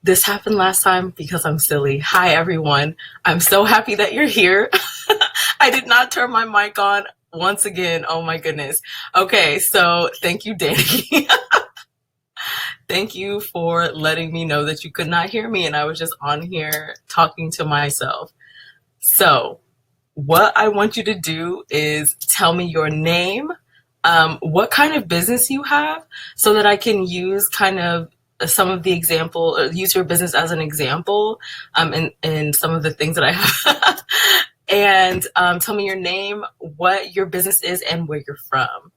This happened last time because I'm silly. Hi, everyone. I'm so happy that you're here. I did not turn my mic on once again. Oh my goodness. Okay, so thank you, Danny. Thank you for letting me know that you could not hear me and I was just on here talking to myself. So, what I want you to do is tell me your name, what kind of business you have, so that I can use kind of some of the example, or use your business as an example, in some of the things that I have. And tell me your name, what your business is, and where you're from.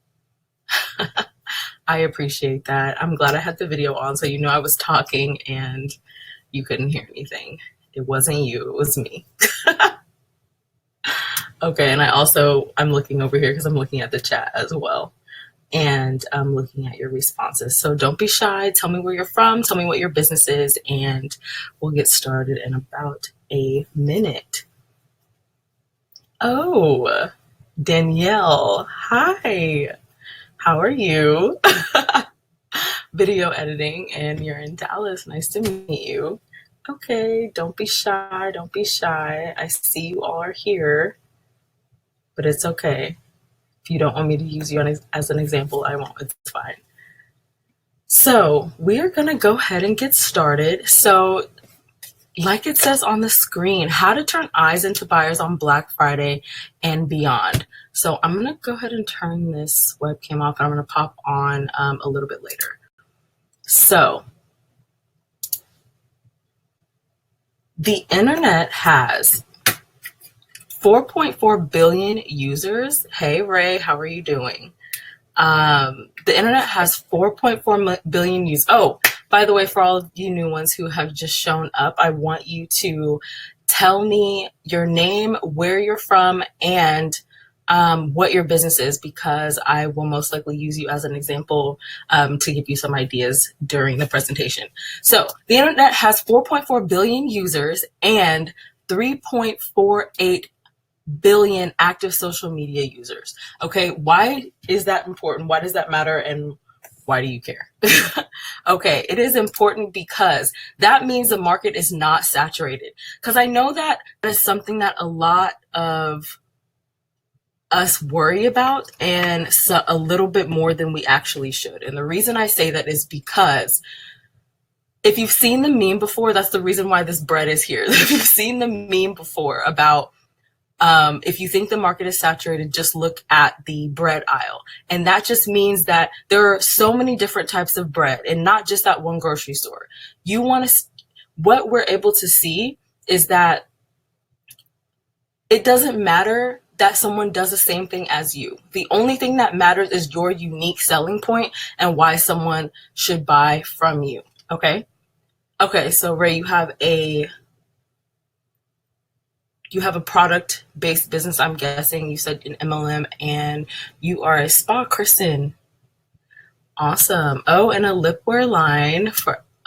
I appreciate that. I'm glad I had the video on so you know I was talking and you couldn't hear anything. It wasn't you, it was me. Okay, and I'm looking over here because I'm looking at the chat as well. And I'm looking at your responses. So don't be shy. Tell me where you're from. Tell me what your business is, and we'll get started in about a minute. Oh, Danielle. Hi. How are you? Video editing, and you're in Dallas. Nice to meet you. Okay, don't be shy. Don't be shy. I see you all are here, but it's okay. If you don't want me to use you as an example, I won't. It's fine. So we are going to go ahead and get started. So like it says on the screen, how to turn eyes into buyers on Black Friday and beyond. So I'm going to go ahead and turn this webcam off, and I'm going to pop on a little bit later. So the internet has 4.4 billion users. Hey, Ray, how are you doing? The internet has 4.4 billion users. Oh, by the way, for all of you new ones who have just shown up, I want you to tell me your name, where you're from, and what your business is, because I will most likely use you as an example to give you some ideas during the presentation. So the internet has 4.4 billion users and 3.48 billion active social media users. Okay, why is that important? Why does that matter? And why do you care? Okay, it is important because that means the market is not saturated. Because I know that is something that a lot of us worry about, and so a little bit more than we actually should. And the reason I say that is because if you've seen the meme before, that's the reason why this bread is here. If you've seen the meme before about if you think the market is saturated, just look at the bread aisle. And that just means that there are so many different types of bread, and not just that one grocery store. What we're able to see is that it doesn't matter that someone does the same thing as you. The only thing that matters is your unique selling point and why someone should buy from you. Okay? Okay, so Ray, you have a product-based business, I'm guessing. You said an MLM, and you are a spa person. Awesome. Oh, and a lip wear line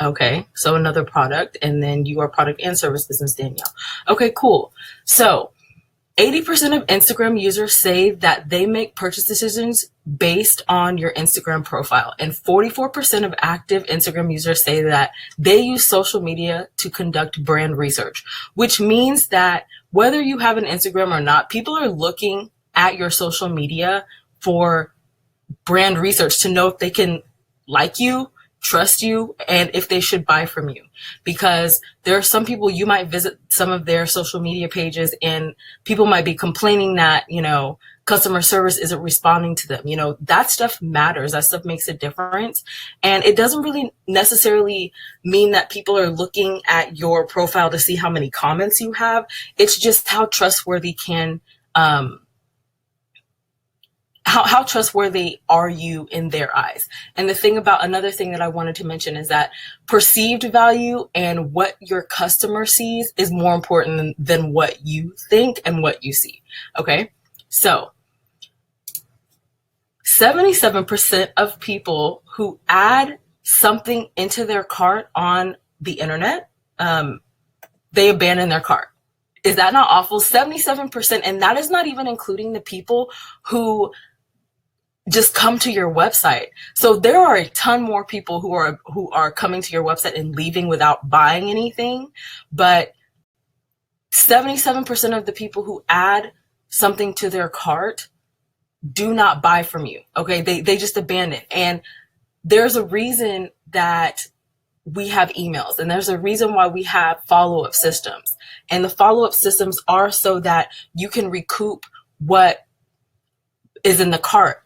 okay, so another product, and then you are product and service business, Danielle. Okay, cool. So 80% of Instagram users say that they make purchase decisions based on your Instagram profile. And 44% of active Instagram users say that they use social media to conduct brand research, which means that whether you have an Instagram or not, people are looking at your social media for brand research to know if they can like you, trust you, and if they should buy from you. Because there are some people, you might visit some of their social media pages and people might be complaining that, customer service isn't responding to them. That stuff matters. That stuff makes a difference. And it doesn't really necessarily mean that people are looking at your profile to see how many comments you have. It's just how trustworthy how trustworthy are you in their eyes? And another thing that I wanted to mention is that perceived value and what your customer sees is more important than what you think and what you see. Okay. So 77% of people who add something into their cart on the internet, they abandon their cart. Is that not awful? 77%. And that is not even including the people who just come to your website. So there are a ton more people who are coming to your website and leaving without buying anything, but 77% of the people who add something to their cart do not buy from you. Okay, they just abandon. And there's a reason that we have emails, and there's a reason why we have follow-up systems. And the follow-up systems are so that you can recoup what is in the cart.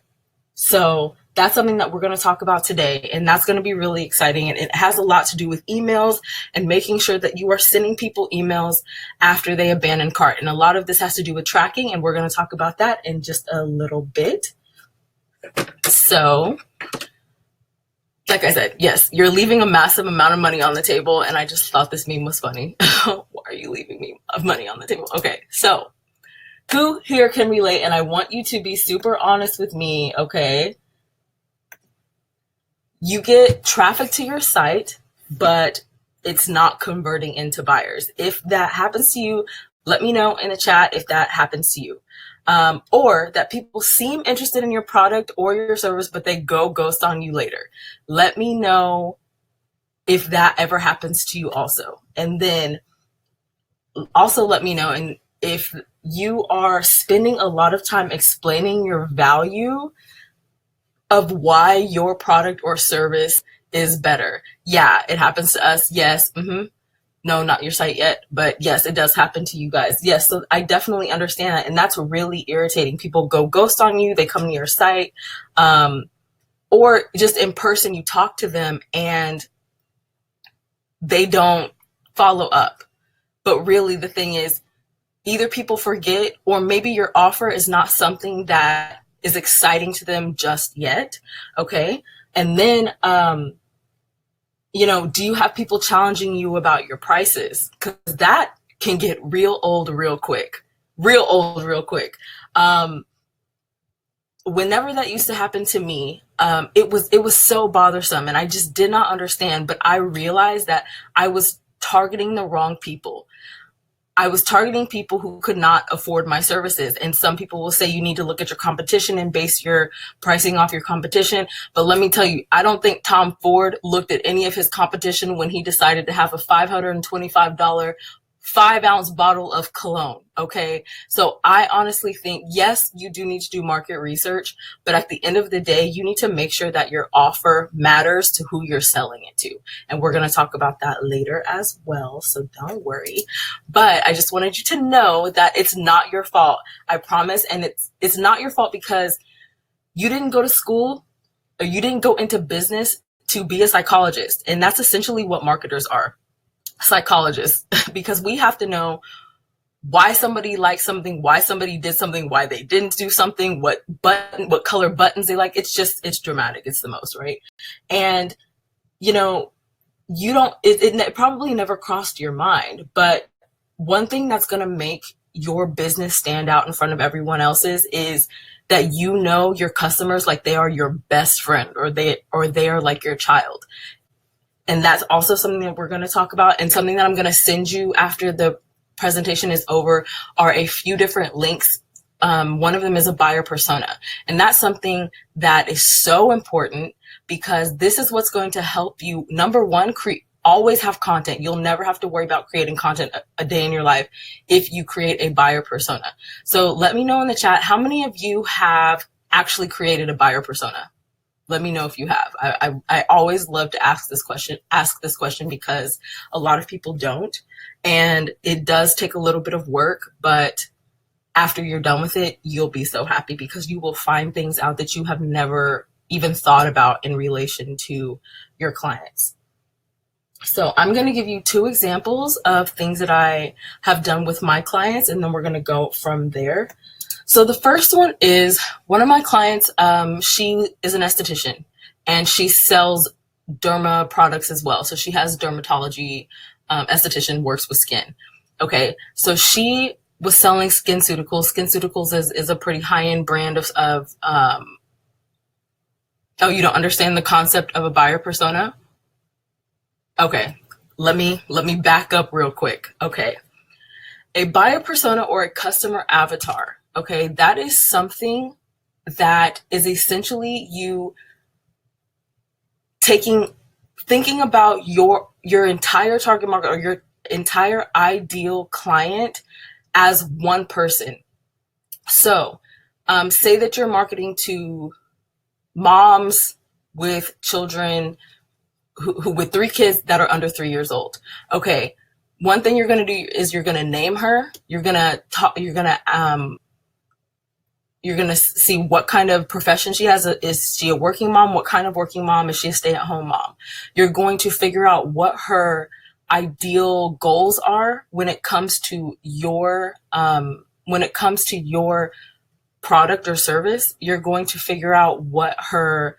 So that's something that we're going to talk about today, and that's going to be really exciting. And it has a lot to do with emails and making sure that you are sending people emails after they abandon cart. And a lot of this has to do with tracking, and we're going to talk about that in just a little bit. So, like I said, yes, you're leaving a massive amount of money on the table, and I just thought this meme was funny. Why are you leaving me money on the table? Okay, so who here can relate? And I want you to be super honest with me, okay? You get traffic to your site, but it's not converting into buyers. If that happens to you, let me know in the chat if that happens to you. Or that people seem interested in your product or your service, but they go ghost on you later. Let me know if that ever happens to you also. And then also let me know and if you are spending a lot of time explaining your value of why your product or service is better. Yeah, it happens to us. Yes. No, not your site yet, but yes, it does happen to you guys. Yes, so I definitely understand that, and that's really irritating. People go ghost on you, they come to your site, or just in person, you talk to them and they don't follow up. But really the thing is, either people forget, or maybe your offer is not something that is exciting to them just yet, okay? And then, do you have people challenging you about your prices? Because that can get real old real quick. Whenever that used to happen to me, it was so bothersome, and I just did not understand. But I realized that I was targeting the wrong people. I was targeting people who could not afford my services. And some people will say you need to look at your competition and base your pricing off your competition. But let me tell you, I don't think Tom Ford looked at any of his competition when he decided to have a $525 5-ounce bottle of cologne. Okay. So I honestly think, yes, you do need to do market research, but at the end of the day, you need to make sure that your offer matters to who you're selling it to. And we're going to talk about that later as well. So don't worry, but I just wanted you to know that it's not your fault. I promise. And it's not your fault because you didn't go to school or you didn't go into business to be a psychologist. And that's essentially what marketers are. Psychologists, because we have to know why somebody likes something, why somebody did something, why they didn't do something, what color buttons they like. It's dramatic. It's the most, right? And it probably never crossed your mind, but one thing that's going to make your business stand out in front of everyone else's is that your customers like they are your best friend, or they are like your child. And that's also something that we're going to talk about, and something that I'm going to send you after the presentation is over are a few different links. One of them is a buyer persona. And that's something that is so important because this is what's going to help you. Number one, always have content. You'll never have to worry about creating content a day in your life if you create a buyer persona. So let me know in the chat, how many of you have actually created a buyer persona? Let me know if you have. I always love to ask this question because a lot of people don't. And it does take a little bit of work, but after you're done with it, you'll be so happy because you will find things out that you have never even thought about in relation to your clients. So I'm going to give you 2 examples of things that I have done with my clients, and then we're going to go from there. So the first one is one of my clients, she is an esthetician and she sells derma products as well. So she has dermatology, esthetician, works with skin. Okay, so she was selling SkinCeuticals. SkinCeuticals is a pretty high-end brand of oh, you don't understand the concept of a buyer persona? Okay, let me back up real quick. Okay, a buyer persona or a customer avatar. Okay, that is something that is essentially you thinking about your entire target market or your entire ideal client as one person. So say that you're marketing to moms with children who with 3 kids that are under 3 years old. Okay, one thing you're going to do is you're going to name her. You're going to talk. You're going to see what kind of profession she has. Is she a working mom? What kind of working mom? Is she a stay-at-home mom? You're going to figure out what her ideal goals are when it comes to your product or service. You're going to figure out what her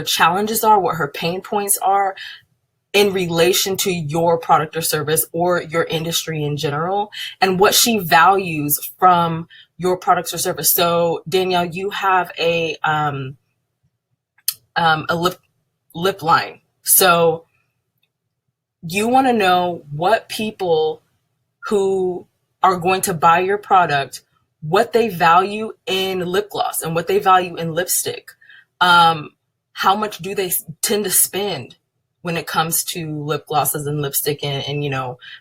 challenges are, what her pain points are in relation to your product or service or your industry in general, and what she values from your products or service. So Danielle, you have a lip line. So you want to know what people who are going to buy your product, what they value in lip gloss and what they value in lipstick. How much do they tend to spend when it comes to lip glosses and lipstick and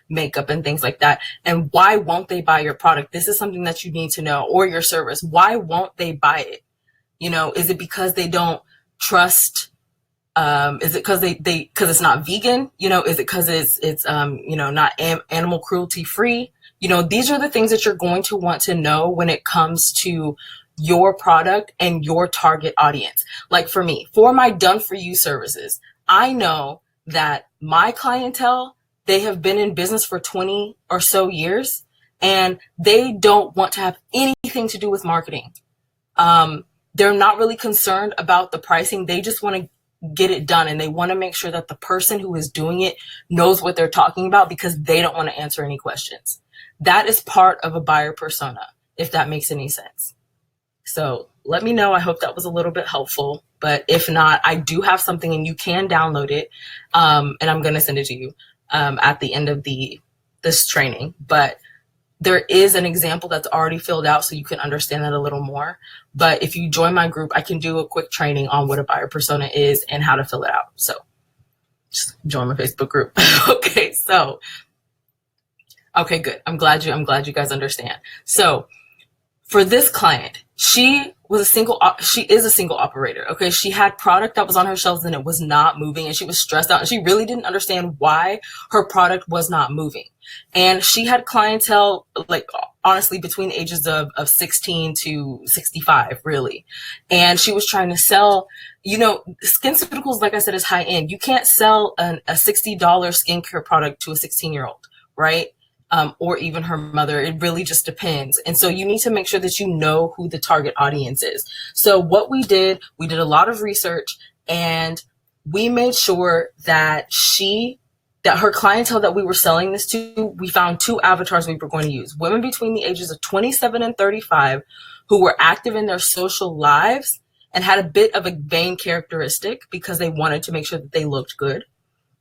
makeup and things like that? And why won't they buy your product? This is something that you need to know, or your service. Why won't they buy it? Is it because they don't trust? Is it because because it's not vegan? Is it because it's not animal cruelty free? These are the things that you're going to want to know when it comes to your product and your target audience. Like for me, for my done for you services, I know that my clientele, they have been in business for 20 or so years, and they don't want to have anything to do with marketing. They're not really concerned about the pricing. They just want to get it done, and they want to make sure that the person who is doing it knows what they're talking about, because they don't want to answer any questions. That is part of a buyer persona, if that makes any sense. So let me know. I hope that was a little bit helpful, but if not, I do have something and you can download it. And I'm going to send it to you at the end of this training, but there is an example that's already filled out so you can understand that a little more. But if you join my group, I can do a quick training on what a buyer persona is and how to fill it out. So just join my Facebook group. Okay, good. I'm glad you guys understand. So for this client, she is a single operator. Okay. She had product that was on her shelves and it was not moving, and she was stressed out, and she really didn't understand why her product was not moving. And she had clientele, like honestly, between the ages of 16 to 65, really. And she was trying to sell, SkinCeuticals, like I said, is high end. You can't sell a $60 skincare product to a 16-year-old, right? Or even her mother. It really just depends. And so you need to make sure that you know who the target audience is. So what we did a lot of research, and we made sure that her clientele that we were selling this to, we found 2 avatars we were going to use. Women between the ages of 27 and 35 who were active in their social lives and had a bit of a vain characteristic because they wanted to make sure that they looked good.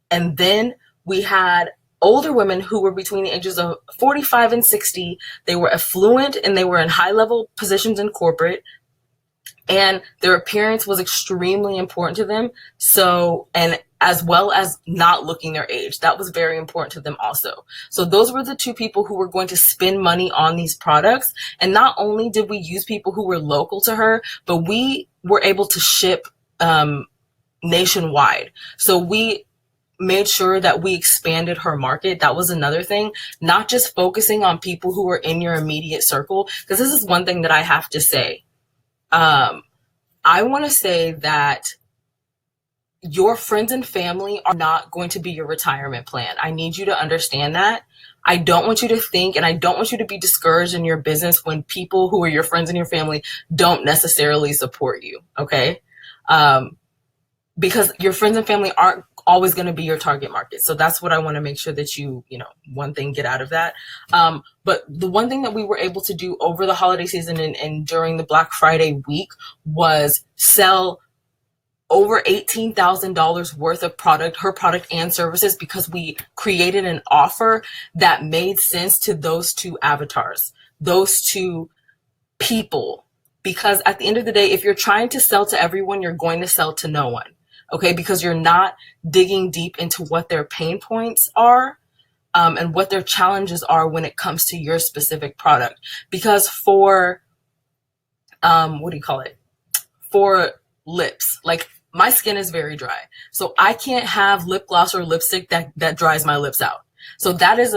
And then we had older women who were between the ages of 45 and 60. They were affluent and they were in high-level positions in corporate, and their appearance was extremely important to them. So, and as well as not looking their age, that was very important to them also. So those were the 2 people who were going to spend money on these products. And not only did we use people who were local to her, but we were able to ship nationwide. So we made sure that we expanded her market. That was another thing, not just focusing on people who were in your immediate circle. Because this is one thing that I have to say. I want to say that your friends and family are not going to be your retirement plan. I need you to understand that. I don't want you to think, and I don't want you to be discouraged in your business when people who are your friends and your family don't necessarily support you. Okay. Because your friends and family aren't always going to be your target market. So that's what I want to make sure that one thing, get out of that. But the one thing that we were able to do over the holiday season and during the Black Friday week was sell over $18,000 worth of her product and services, because we created an offer that made sense to those 2 avatars, those 2 people because at the end of the day, if you're trying to sell to everyone, you're going to sell to no one. Okay, because you're not digging deep into what their pain points are, and what their challenges are when it comes to your specific product. Because for, what do you call it? For lips, like my skin is very dry. So I can't have lip gloss or lipstick that dries my lips out. So that is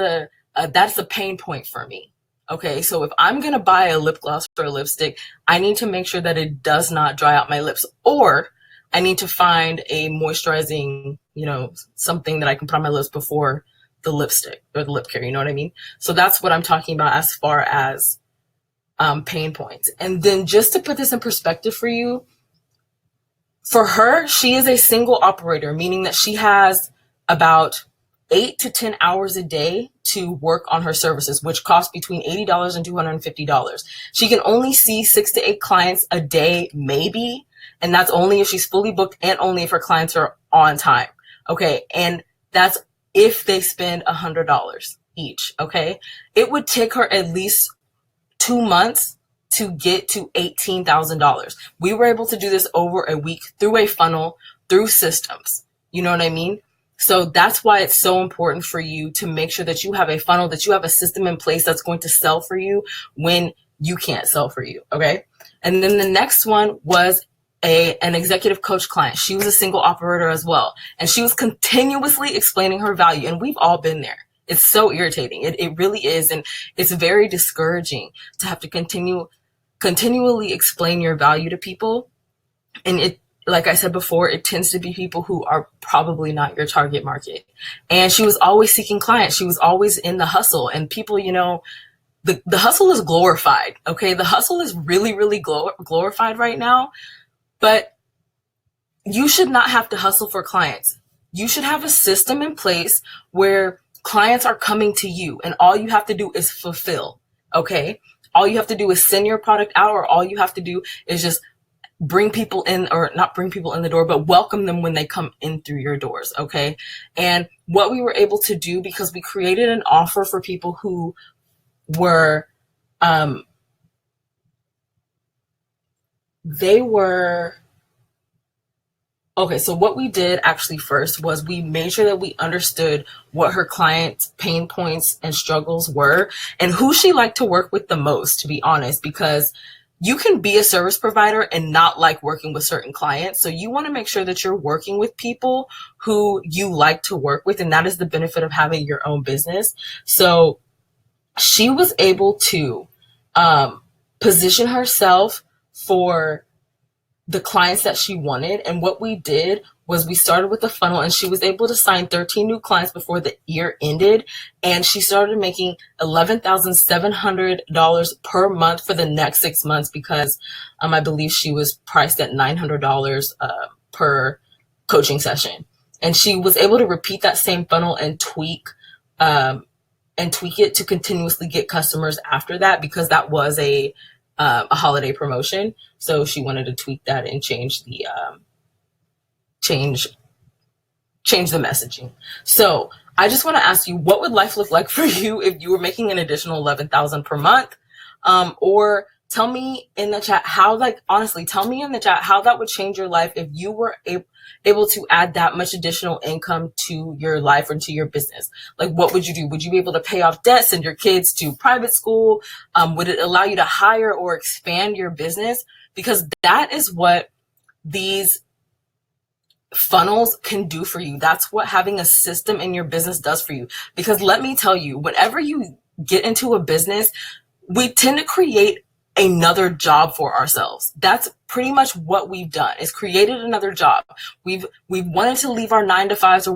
that's a pain point for me. Okay, so if I'm going to buy a lip gloss or a lipstick, I need to make sure that it does not dry out my lips, or I need to find a moisturizing, something that I can put on my lips before the lipstick or the lip care. You know what I mean? So that's what I'm talking about as far as pain points. And then just to put this in perspective for you, for her, she is a single operator, meaning that she has about 8 to 10 hours a day to work on her services, which cost between $80 and $250. She can only see 6 to 8 clients a day, maybe. And that's only if she's fully booked and only if her clients are on time. Okay. And that's if they spend $100 each. Okay. It would take her at least 2 months to get to $18,000. We were able to do this over a week through a funnel, through systems. You know what I mean? So that's why it's so important for you to make sure that you have a funnel, that you have a system in place that's going to sell for you when you can't sell for you. Okay. And then the next one was an executive coach client. She was a single operator as well. And she was continuously explaining her value. And we've all been there. It's so irritating. It really is. And it's very discouraging to have to continually explain your value to people. And it, like I said before, it tends to be people who are probably not your target market. And she was always seeking clients. She was always in the hustle. And people, the hustle is glorified. Okay. The hustle is really, really glorified right now. But you should not have to hustle for clients. You should have a system in place where clients are coming to you and all you have to do is fulfill. Okay. All you have to do is send your product out, or all you have to do is just bring people in, or not bring people in the door, but welcome them when they come in through your doors. Okay. And what we were able to do, because we created an offer for people who were, okay, so what we did actually first was we made sure that we understood what her client's pain points and struggles were and who she liked to work with the most, to be honest, because you can be a service provider and not like working with certain clients. So you want to make sure that you're working with people who you like to work with. And that is the benefit of having your own business. So she was able to position herself for the clients that she wanted. And what we did was we started with a funnel, and she was able to sign 13 new clients before the year ended. And she started making $11,700 per month for the next 6 months, because I believe she was priced at $900 per coaching session. And she was able to repeat that same funnel and tweak it to continuously get customers after that, because that was a holiday promotion. So she wanted to tweak that and change the messaging. So I just want to ask you, what would life look like for you if you were making an additional $11,000 per month? Or tell me in the chat honestly, tell me in the chat how that would change your life if you were able to add that much additional income to your life or to your business. Like, what would you do? Would you be able to pay off debt, send your kids to private school? Would it allow you to hire or expand your business? Because that is what these funnels can do for you. That's what having a system in your business does for you. Because let me tell you, whenever you get into a business, we tend to create another job for ourselves. That's pretty much what we've done, is created another job. We've wanted to leave our 9-to-5s or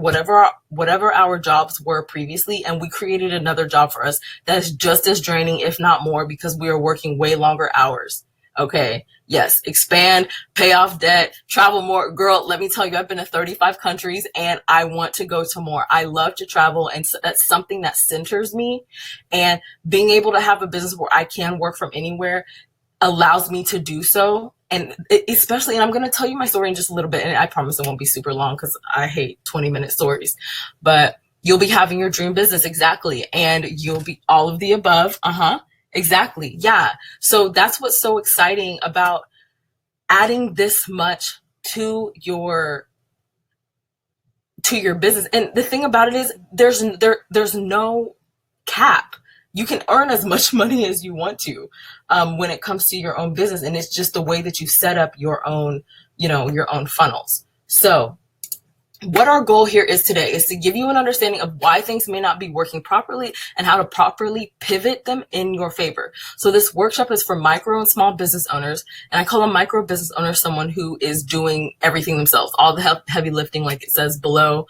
whatever our jobs were previously, and we created another job for us that's just as draining, if not more, because we are working way longer hours. Okay. Yes. Expand, pay off debt, travel more. Girl, let me tell you, I've been to 35 countries and I want to go to more. I love to travel, and so that's something that centers me. And being able to have a business where I can work from anywhere allows me to do so. And especially, and I'm going to tell you my story in just a little bit, and I promise it won't be super long because I hate 20-minute stories, but you'll be having your dream business. Exactly. And you'll be all of the above. Exactly. Yeah. So that's what's so exciting about adding this much to your business. And the thing about it is there's no cap. You can earn as much money as you want to when it comes to your own business, and it's just the way that you set up your own, your own funnels. So what our goal here is today is to give you an understanding of why things may not be working properly and how to properly pivot them in your favor. So this workshop is for micro and small business owners. And I call a micro business owner someone who is doing everything themselves, all the heavy lifting, like it says below.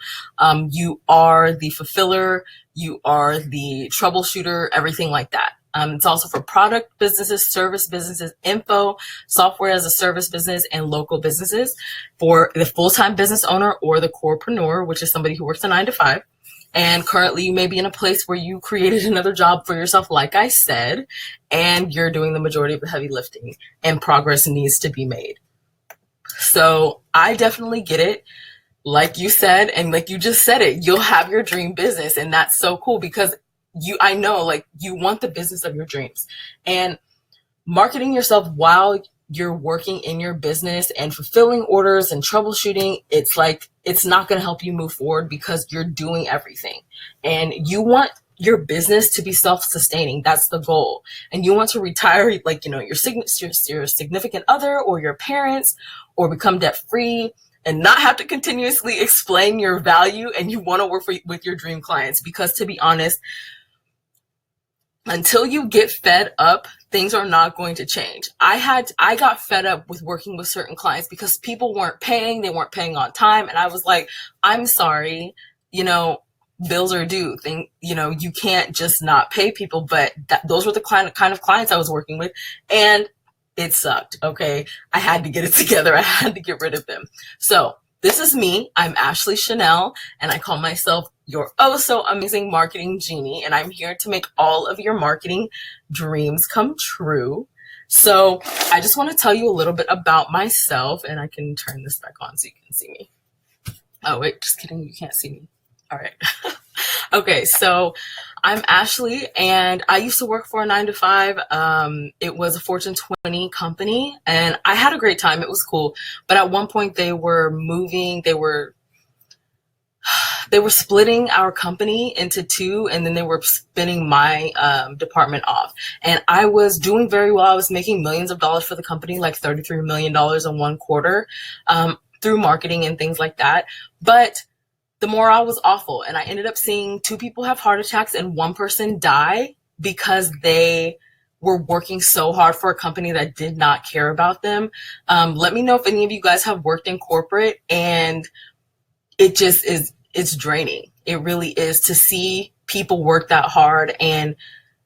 You are the fulfiller, you are the troubleshooter, everything like that. It's also for product businesses, service businesses, info, software as a service business, and local businesses. For the full-time business owner or the corepreneur, which is somebody who works a 9 to 5. And currently you may be in a place where you created another job for yourself, like I said, and you're doing the majority of the heavy lifting and progress needs to be made. So I definitely get it. Like you said, and like you just said it, you'll have your dream business. And that's so cool because I know, like, you want the business of your dreams, and marketing yourself while you're working in your business and fulfilling orders and troubleshooting, it's not going to help you move forward because you're doing everything, and you want your business to be self-sustaining. That's the goal. And you want to retire, like, your significant other or your parents, or become debt free and not have to continuously explain your value. And you want to work with your dream clients, because to be honest, until you get fed up, things are not going to change. I got fed up with working with certain clients because people weren't paying, they weren't paying on time. And I was like, I'm sorry, bills are due. You can't just not pay people. But those were the kind of clients I was working with. And it sucked. Okay. I had to get it together. I had to get rid of them. So this is me. I'm Ashley Chanel, and I call myself your oh so amazing marketing genie. And I'm here to make all of your marketing dreams come true. So I just want to tell you a little bit about myself, and I can turn this back on so you can see me. Oh, wait, just kidding. You can't see me. All right. Okay, so I'm Ashley, and I used to work for a 9 to 5. It was a Fortune 20 company, and I had a great time. It was cool. But at one point, they were moving. They were splitting our company into two, and then they were spinning my department off. And I was doing very well. I was making millions of dollars for the company, like $33 million in one quarter, through marketing and things like that. But the morale was awful. And I ended up seeing 2 people have heart attacks and 1 person die because they were working so hard for a company that did not care about them. Let me know if any of you guys have worked in corporate, and it just is, it's draining. It really is. To see people work that hard and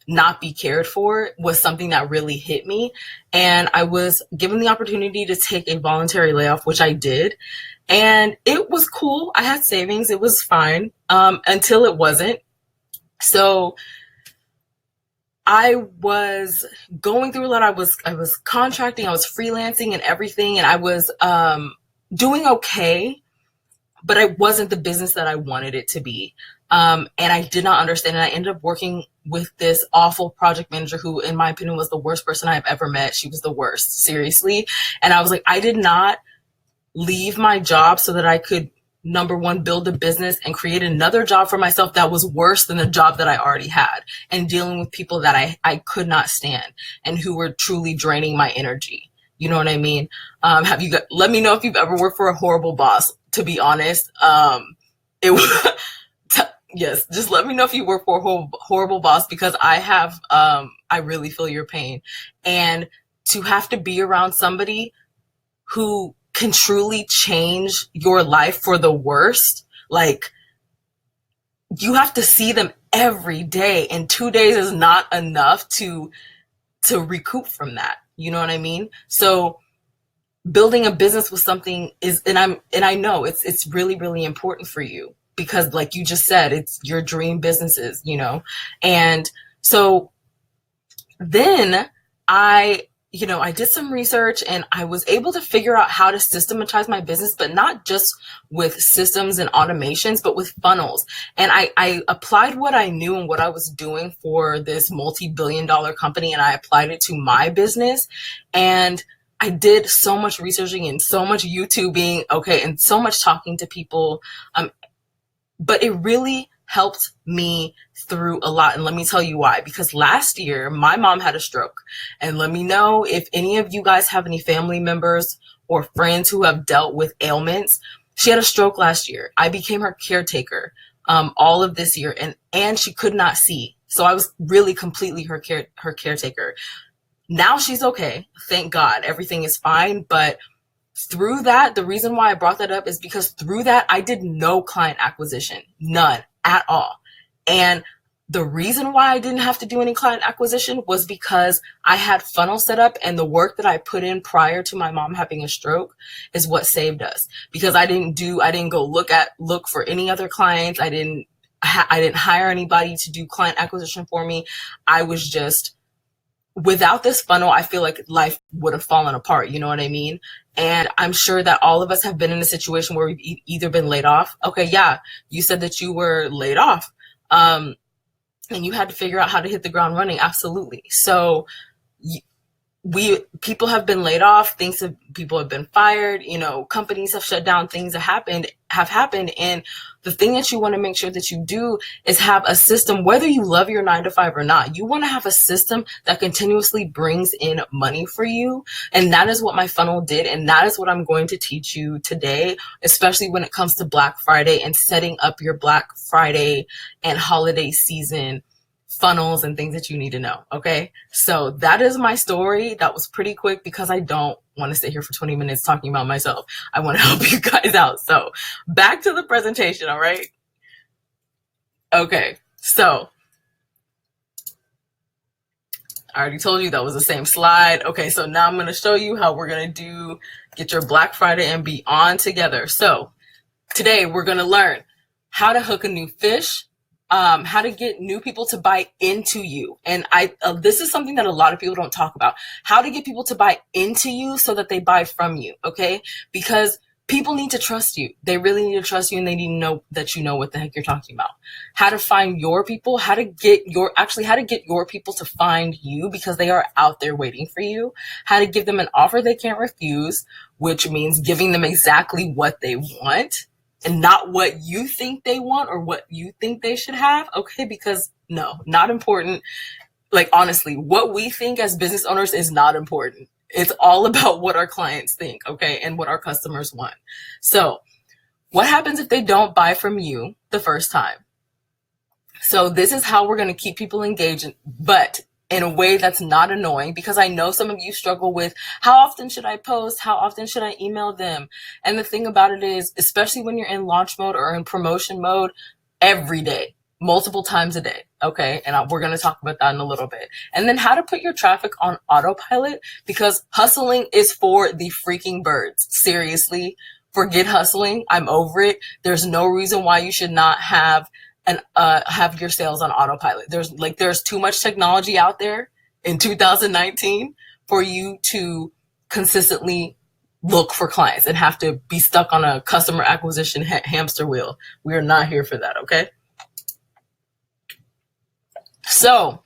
not be cared for was something that really hit me. And I was given the opportunity to take a voluntary layoff, which I did. And it was cool. I had savings. It was fine, until it wasn't. So I was going through a lot. I was contracting, I was freelancing and everything. And I was doing okay, but it wasn't the business that I wanted it to be. And I did not understand. And I ended up working with this awful project manager who, in my opinion, was the worst person I've ever met. She was the worst, seriously. And I was like, I did not leave my job so that I could, number one, build a business and create another job for myself that was worse than the job that I already had, and dealing with people that I could not stand and who were truly draining my energy. You know what I mean? Let me know if you've ever worked for a horrible boss. To be honest, yes, just let me know if you work for a horrible boss, because I have, I really feel your pain. And to have to be around somebody who can truly change your life for the worst, like, you have to see them every day, and 2 days is not enough to recoup from that. You know what I mean? So building a business with something is, and I know it's really, really important for you, because like you just said, it's your dream businesses, And so then I I did some research and I was able to figure out how to systematize my business, but not just with systems and automations, but with funnels. And I applied what I knew and what I was doing for this multi-billion-dollar company, and I applied it to my business. And I did so much researching and so much YouTubing, okay, and so much talking to people. But it really helped me through a lot. And let me tell you why. Because last year, my mom had a stroke. And let me know if any of you guys have any family members or friends who have dealt with ailments. She had a stroke last year. I became her caretaker all of this year, and she could not see. So I was really completely her caretaker. Now she's okay. Thank God. Everything is fine. But through that, the reason why I brought that up is because through that, I did no client acquisition, none at all. And the reason why I didn't have to do any client acquisition was because I had funnel set up, and the work that I put in prior to my mom having a stroke is what saved us. Because I didn't go look for any other clients. I didn't hire anybody to do client acquisition for me. I was just, without this funnel, I feel like life would have fallen apart. You know what I mean? And I'm sure that all of us have been in a situation where we've either been laid off. Okay, yeah, you said that you were laid off, and you had to figure out how to hit the ground running. Absolutely. So people have been laid off, people have been fired, companies have shut down, things have happened. And the thing that you want to make sure that you do is have a system, whether you love your 9 to 5 or not, you want to have a system that continuously brings in money for you. And that is what my funnel did. And that is what I'm going to teach you today, especially when it comes to Black Friday and setting up your Black Friday and holiday season funnels and things that you need to know. Okay. So that is my story. That was pretty quick because I don't want to sit here for 20 minutes talking about myself. I want to help you guys out. So back to the presentation. All right. Okay. So I already told you that was the same slide. Okay. So now I'm going to show you how we're going to get your Black Friday and beyond together. So today we're going to learn how to hook a new fish, how to get new people to buy into you. And this is something that a lot of people don't talk about, how to get people to buy into you so that they buy from you. Okay. Because people need to trust you. They really need to trust you, and they need to know that you know what the heck you're talking about. How to find your people, how to get your people to find you, because they are out there waiting for you. How to give them an offer they can't refuse, which means giving them exactly what they want, and not what you think they want or what you think they should have. Okay. Because no, not important. Like, honestly, what we think as business owners is not important. It's all about what our clients think. Okay. And what our customers want. So what happens if they don't buy from you the first time? So this is how we're going to keep people engaged, but in a way that's not annoying, because I know some of you struggle with, how often should I post? How often should I email them? And the thing about it is, especially when you're in launch mode or in promotion mode, every day, multiple times a day. Okay. And we're going to talk about that in a little bit. And then how to put your traffic on autopilot, because hustling is for the freaking birds. Seriously, forget hustling. I'm over it. There's no reason why you should not have your sales on autopilot. There's too much technology out there in 2019 for you to consistently look for clients and have to be stuck on a customer acquisition hamster wheel. We are not here for that. Okay. So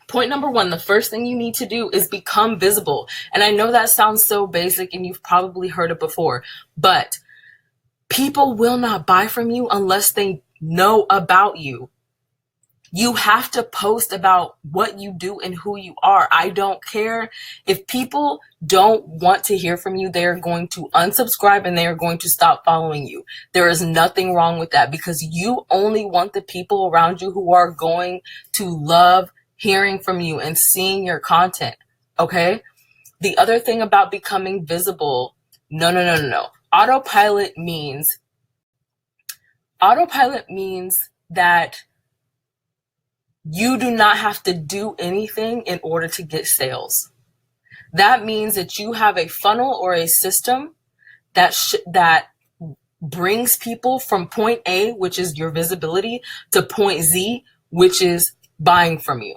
point number 1, the first thing you need to do is become visible. And I know that sounds so basic and you've probably heard it before, but people will not buy from you unless they know about you. You have to post about what you do and who you are. I don't care if people don't want to hear from you. They're going to unsubscribe and they are going to stop following you. There is nothing wrong with that, because you only want the people around you who are going to love hearing from you and seeing your content. Okay. The other thing about becoming visible, no. Autopilot means that you do not have to do anything in order to get sales. That means that you have a funnel or a system that brings people from point A, which is your visibility, to point Z, which is buying from you.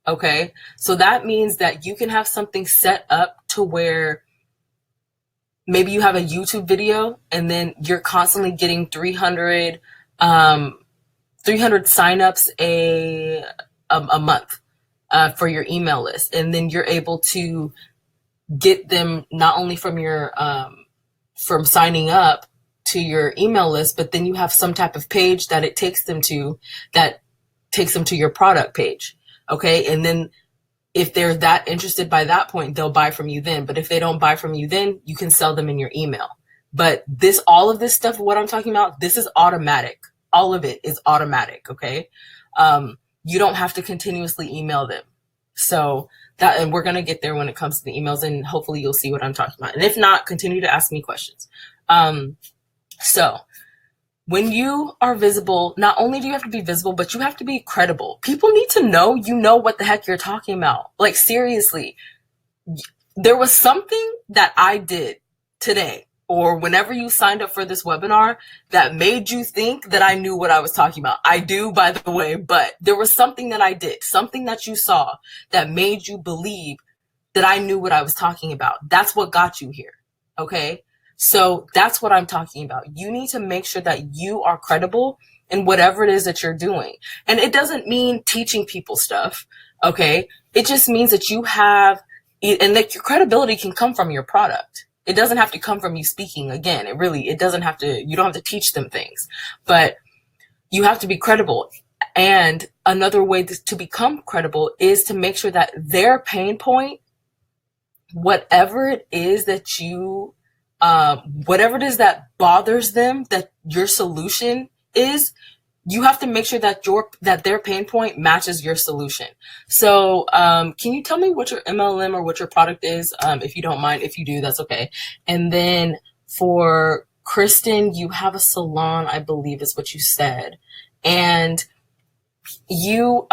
Okay. So that means that you can have something set up to where maybe you have a YouTube video and then you're constantly getting 300 signups a month for your email list. And then you're able to get them not only from your from signing up to your email list, but then you have some type of page that it takes them to, that takes them to your product page. Okay. And then if they're that interested by that point, they'll buy from you then. But if they don't buy from you then, you can sell them in your email. But all of this stuff, what I'm talking about, this is automatic. All of it is automatic. Okay. You don't have to continuously email them. So that, and we're going to get there when it comes to the emails, and hopefully you'll see what I'm talking about. And if not, continue to ask me questions. So when you are visible, not only do you have to be visible, but you have to be credible. People need to know you know what the heck you're talking about. Like, seriously, there was something that I did today or whenever you signed up for this webinar that made you think that I knew what I was talking about. I do, by the way, but there was something that I did, something that you saw that made you believe that I knew what I was talking about. That's what got you here. Okay. So that's what I'm talking about. You need to make sure that you are credible in whatever it is that you're doing. And it doesn't mean teaching people stuff. Okay. It just means that you have, and that your credibility can come from your product. It doesn't have to come from you speaking. Again, it doesn't have to, you don't have to teach them things, but you have to be credible. And another way to become credible is to make sure that their pain point, whatever it is that you, whatever it is that bothers them, that your solution is, you have to make sure that their pain point matches your solution. So, can you tell me what your MLM or what your product is? If you don't mind. If you do, that's okay. And then for Kristen, you have a salon, I believe is what you said. And you,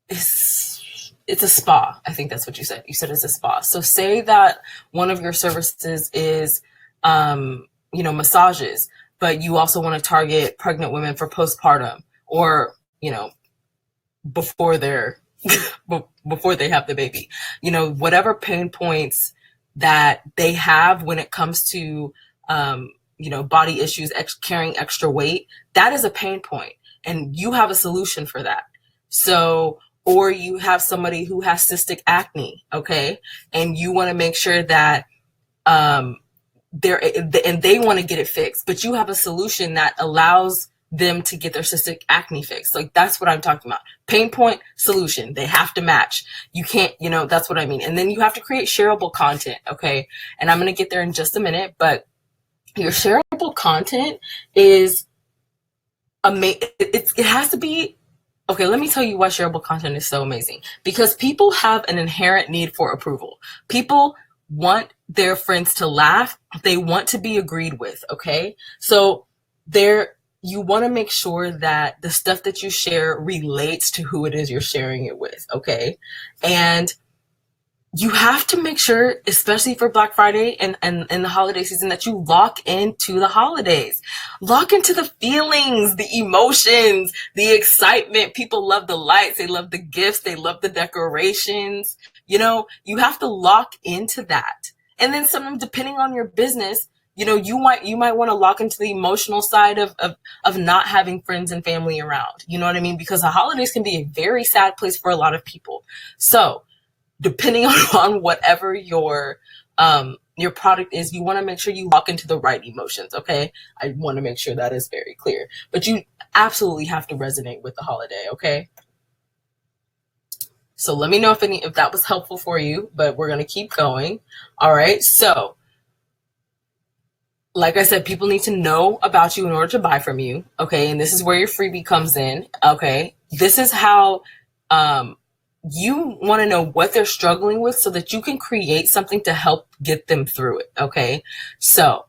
it's a spa. I think that's what you said. You said it's a spa. So say that one of your services is, massages, but you also want to target pregnant women for postpartum, or, before before they have the baby, whatever pain points that they have when it comes to, body issues, carrying extra weight, that is a pain point, and you have a solution for that. So, or you have somebody who has cystic acne, okay, and you want to make sure that and they want to get it fixed, but you have a solution that allows them to get their cystic acne fixed. Like, that's what I'm talking about. Pain point, solution. They have to match. You can't, that's what I mean. And then you have to create shareable content, okay? And I'm going to get there in just a minute, but your shareable content is amazing. It has to be. Okay, let me tell you why shareable content is so amazing. Because people have an inherent need for approval. People want their friends to laugh. They want to be agreed with, okay? So you want to make sure that the stuff that you share relates to who it is you're sharing it with, okay? And you have to make sure, especially for Black Friday and the holiday season, that you lock into the holidays. Lock into the feelings, the emotions, the excitement. People love the lights. They love the gifts. They love the decorations. You have to lock into that. And then sometimes, depending on your business, you might want to lock into the emotional side of not having friends and family around. You know what I mean? Because the holidays can be a very sad place for a lot of people. So, depending on whatever your product is, you want to make sure you lock into the right emotions, okay? I want to make sure that is very clear. But you absolutely have to resonate with the holiday, okay? So let me know if that was helpful for you, but we're going to keep going. All right, so like I said, people need to know about you in order to buy from you, okay? And this is where your freebie comes in, okay? This is how you want to know what they're struggling with so that you can create something to help get them through it, okay? So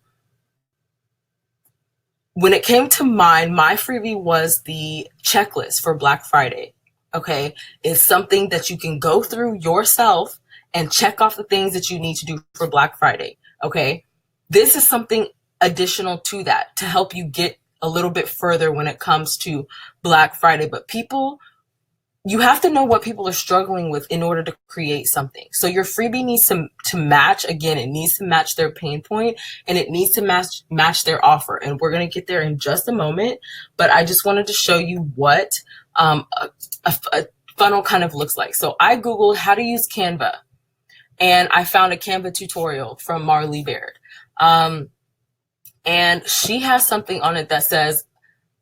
when it came to mine, my freebie was the checklist for Black Friday, okay? It's something that you can go through yourself and check off the things that you need to do for Black Friday, okay? This is something additional to that to help you get a little bit further when it comes to Black Friday. But people you have to know what people are struggling with in order to create something. So your freebie needs to match, again, it needs to match their pain point, and it needs to match their offer. And we're going to get there in just a moment. But I just wanted to show you what a funnel kind of looks like. So I Googled how to use Canva, and I found a Canva tutorial from Marley Baird. And she has something on it that says,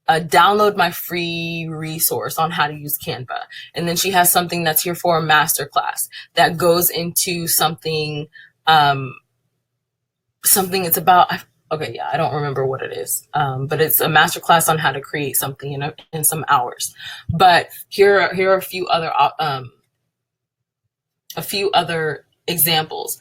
download my free resource on how to use Canva. And then she has something that's here for a masterclass that goes into something, something it's about, okay, yeah, I don't remember what it is. But it's a masterclass on how to create something in some hours. But here are a few other examples.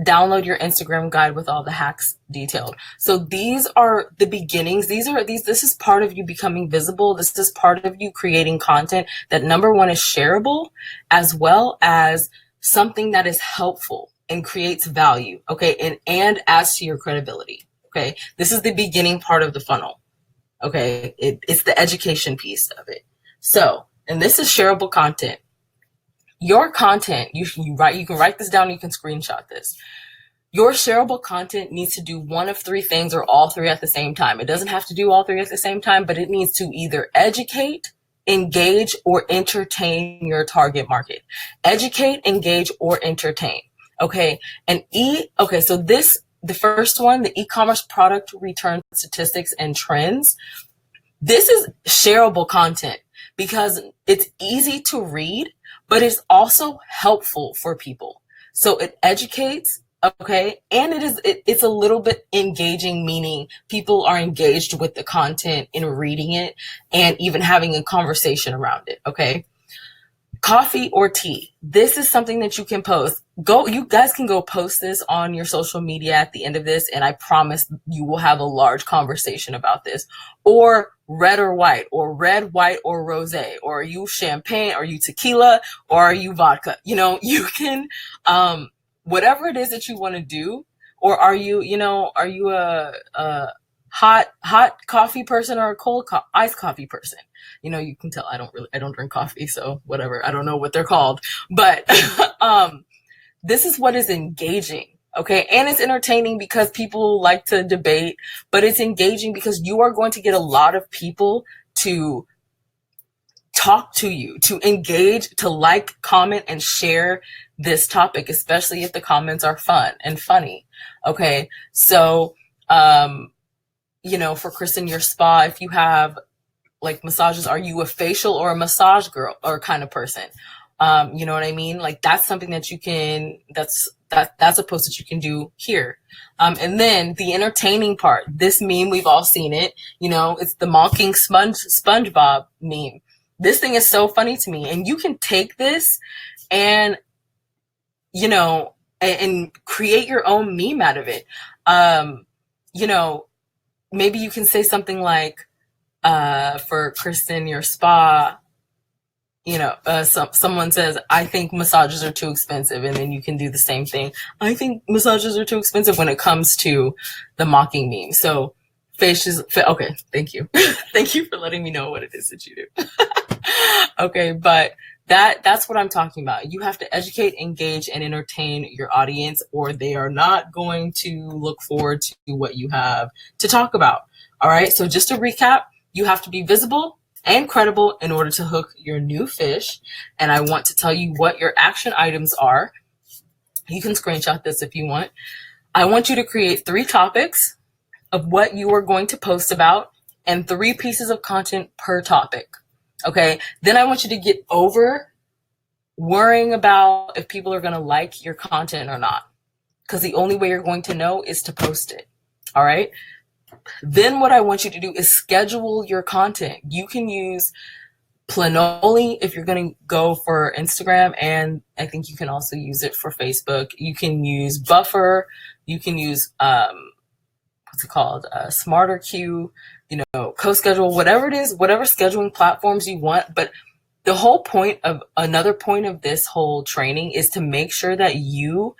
Download your Instagram guide with all the hacks detailed. So these are the beginnings. This is part of you becoming visible. This is part of you creating content that, number one, is shareable, as well as something that is helpful and creates value. Okay. And adds to your credibility. Okay. This is the beginning part of the funnel. Okay. It's the education piece of it. So, and this is shareable content. Your content, you can write this down, you can screenshot this. Your shareable content needs to do one of three things, or all three at the same time. It doesn't have to do all three at the same time, but it needs to either educate, engage, or entertain your target market. Educate, engage, or entertain. Okay. And so the first one, the e-commerce product return statistics and trends. This is shareable content because it's easy to read, but it's also helpful for people. So it educates, okay, and it's a little bit engaging, meaning people are engaged with the content in reading it and even having a conversation around it, okay? Coffee or tea. This is something that you can post. You guys can go post this on your social media at the end of this, and I promise you will have a large conversation about this. Or red or white, or red, white, or rosé, or are you champagne, are you tequila, or are you vodka? You can, whatever it is that you want to do, or are you a hot coffee person or a cold iced coffee person? You can tell I don't drink coffee, so whatever. I don't know what they're called, but this is what is engaging. Okay. And it's entertaining because people like to debate, but it's engaging because you are going to get a lot of people to talk to you, to engage, to like, comment, and share this topic, especially if the comments are fun and funny. Okay. So, for Kristen, your spa, if you have like massages, are you a facial or a massage girl or kind of person? You know what I mean? Like that's something that you can, that's a post that you can do here. And then the entertaining part, this meme, we've all seen it, it's the mocking SpongeBob meme. This thing is so funny to me. And you can take this and, and create your own meme out of it. Maybe you can say something like, for Kristen, your spa, someone says, I think massages are too expensive. And then you can do the same thing. I think massages are too expensive when it comes to the mocking meme. So okay. Thank you. Thank you for letting me know what it is that you do. Okay. But that's what I'm talking about. You have to educate, engage, and entertain your audience, or they are not going to look forward to what you have to talk about. All right. So just to recap, you have to be visible and credible in order to hook your new fish. And I want to tell you what your action items are. You can screenshot this if you want. I want you to create 3 topics of what you are going to post about and 3 pieces of content per topic. Okay. Then I want you to get over worrying about if people are going to like your content or not, because the only way you're going to know is to post it. All right. Then what I want you to do is schedule your content. You can use Planoly if you're going to go for Instagram, and I think you can also use it for Facebook. You can use Buffer. You can use what's it called? SmarterQueue, CoSchedule, whatever it is, whatever scheduling platforms you want. But the whole point of another point of this whole training is to make sure that you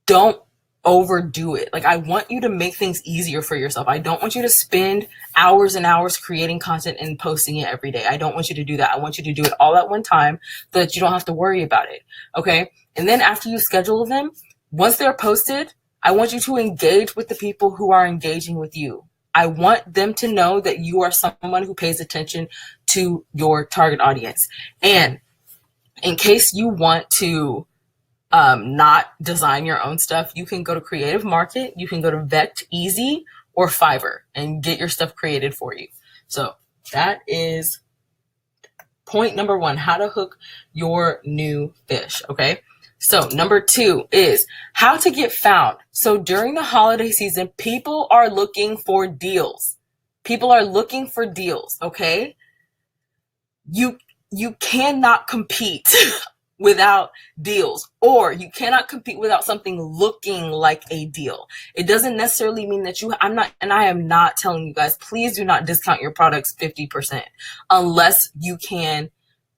don't overdo it. Like, I want you to make things easier for yourself. I don't want you to spend hours and hours creating content and posting it every day. I don't want you to do that. I want you to do it all at one time so that you don't have to worry about it. Okay. And then after you schedule them, once they're posted, I want you to engage with the people who are engaging with you. I want them to know that you are someone who pays attention to your target audience. And in case you want to not design your own stuff, you can go to Creative Market, you can go to Vect Easy or Fiverr and get your stuff created for you. So that is point number 1, how to hook your new fish. Okay. So number 2 is how to get found. So during the holiday season, people are looking for deals. People are looking for deals. Okay. You cannot compete without deals, or you cannot compete without something looking like a deal. It doesn't necessarily mean that I am not telling you guys, please do not discount your products 50% unless you can,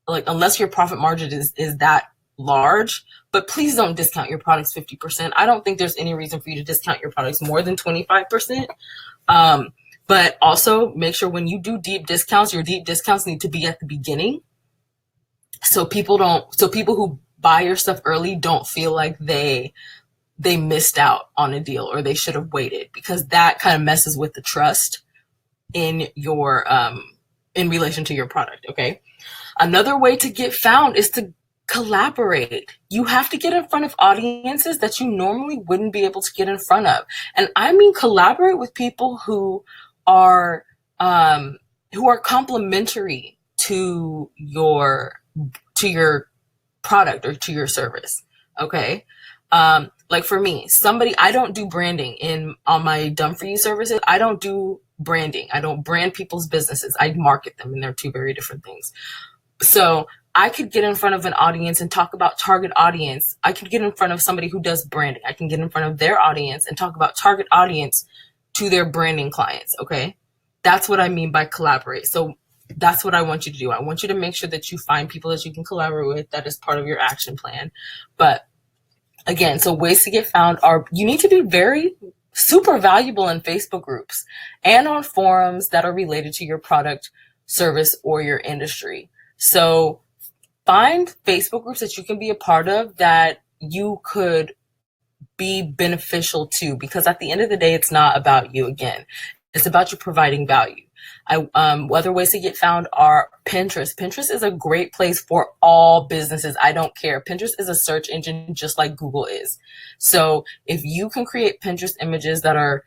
unless your profit margin is that large, but please don't discount your products 50%. I don't think there's any reason for you to discount your products more than 25%. But also make sure when you do deep discounts, your deep discounts need to be at the beginning. So people who buy your stuff early don't feel like they missed out on a deal or they should have waited, because that kind of messes with the trust in your in relation to your product. Okay. Another way to get found is to collaborate. You have to get in front of audiences that you normally wouldn't be able to get in front of. And I mean collaborate with people who are complementary to your product or to your service. Okay. Like for me, I don't do branding on my Done For You services. I don't do branding. I don't brand people's businesses. I market them, and they're two very different things. So I could get in front of an audience and talk about target audience. I could get in front of somebody who does branding. I can get in front of their audience and talk about target audience to their branding clients. Okay. That's what I mean by collaborate. So that's what I want you to do. I want you to make sure that you find people that you can collaborate with. That is part of your action plan. But again, so ways to get found are, you need to be very super valuable in Facebook groups and on forums that are related to your product, service, or your industry. So find Facebook groups that you can be a part of that you could be beneficial to, because at the end of the day, it's not about you. Again, it's about you providing value. Other ways to get found are Pinterest. Pinterest is a great place for all businesses. I don't care. Pinterest is a search engine just like Google is. So if you can create Pinterest images that are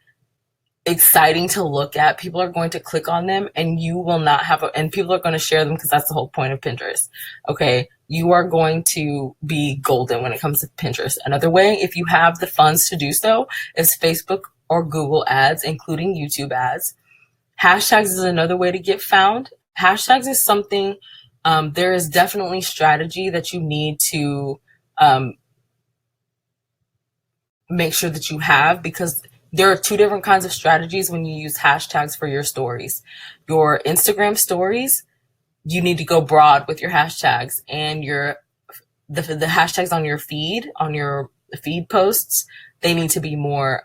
exciting to look at, people are going to click on them, and you will not have and people are going to share them, because that's the whole point of Pinterest. Okay. You are going to be golden when it comes to Pinterest. Another way, if you have the funds to do so, is Facebook or Google ads, including YouTube ads. Hashtags is another way to get found. Hashtags is something, there is definitely strategy that you need to make sure that you have, because there are two different kinds of strategies when you use hashtags for your stories. Your Instagram stories, you need to go broad with your hashtags, and the hashtags on your feed posts, they need to be more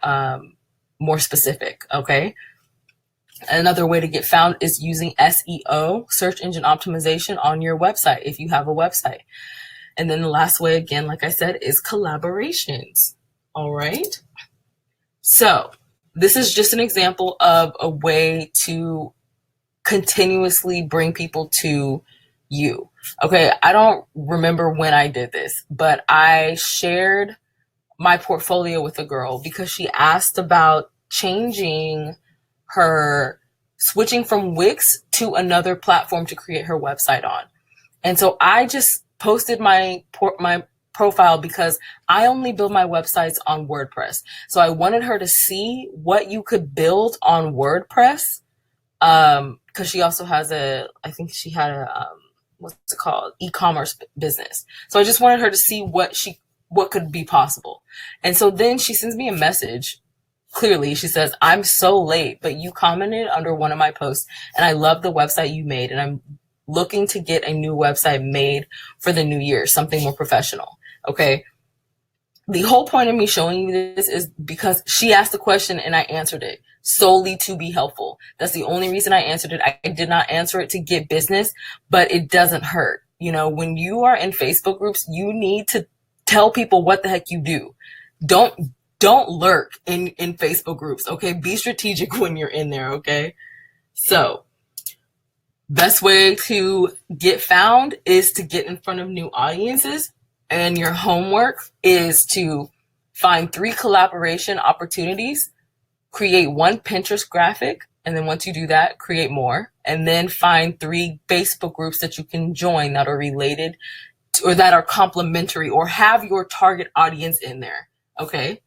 specific. Okay. Another way to get found is using SEO, search engine optimization, on your website if you have a website. And then the last way, again, like I said, is collaborations. All right. So this is just an example of a way to continuously bring people to you. Okay. I don't remember when I did this, but I shared my portfolio with a girl because she asked about switching from Wix to another platform to create her website on. And so I just posted my profile because I only build my websites on WordPress. So I wanted her to see what you could build on WordPress. Cause she also has what's it called? E-commerce business. So I just wanted her to see what could be possible. And so then she sends me a message. Clearly, she says, "I'm so late, but you commented under one of my posts, and I love the website you made, and I'm looking to get a new website made for the new year, something more professional." Okay. the whole point of me showing you this is because she asked the question and I answered it solely to be helpful. That's the only reason I answered it. I did not answer it to get business, but it doesn't hurt. You know, when you are in Facebook groups, you need to tell people what the heck you do. Don't lurk in Facebook groups, okay? Be strategic when you're in there, okay? So, best way to get found is to get in front of new audiences. And your homework is to find 3 collaboration opportunities, create 1 Pinterest graphic, and then once you do that, create more, and then find 3 Facebook groups that you can join that are related to, or that are complementary or have your target audience in there. Okay?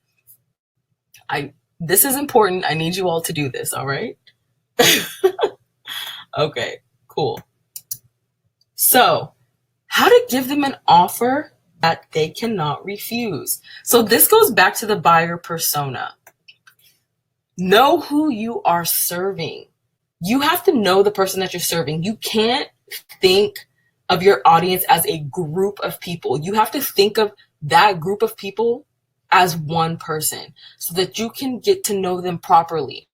This is important. I need you all to do this, all right? Okay, cool. So, how to give them an offer that they cannot refuse. So this goes back to the buyer persona. Know who you are serving. You have to know the person that you're serving. You can't think of your audience as a group of people. You have to think of that group of people as one person so that you can get to know them properly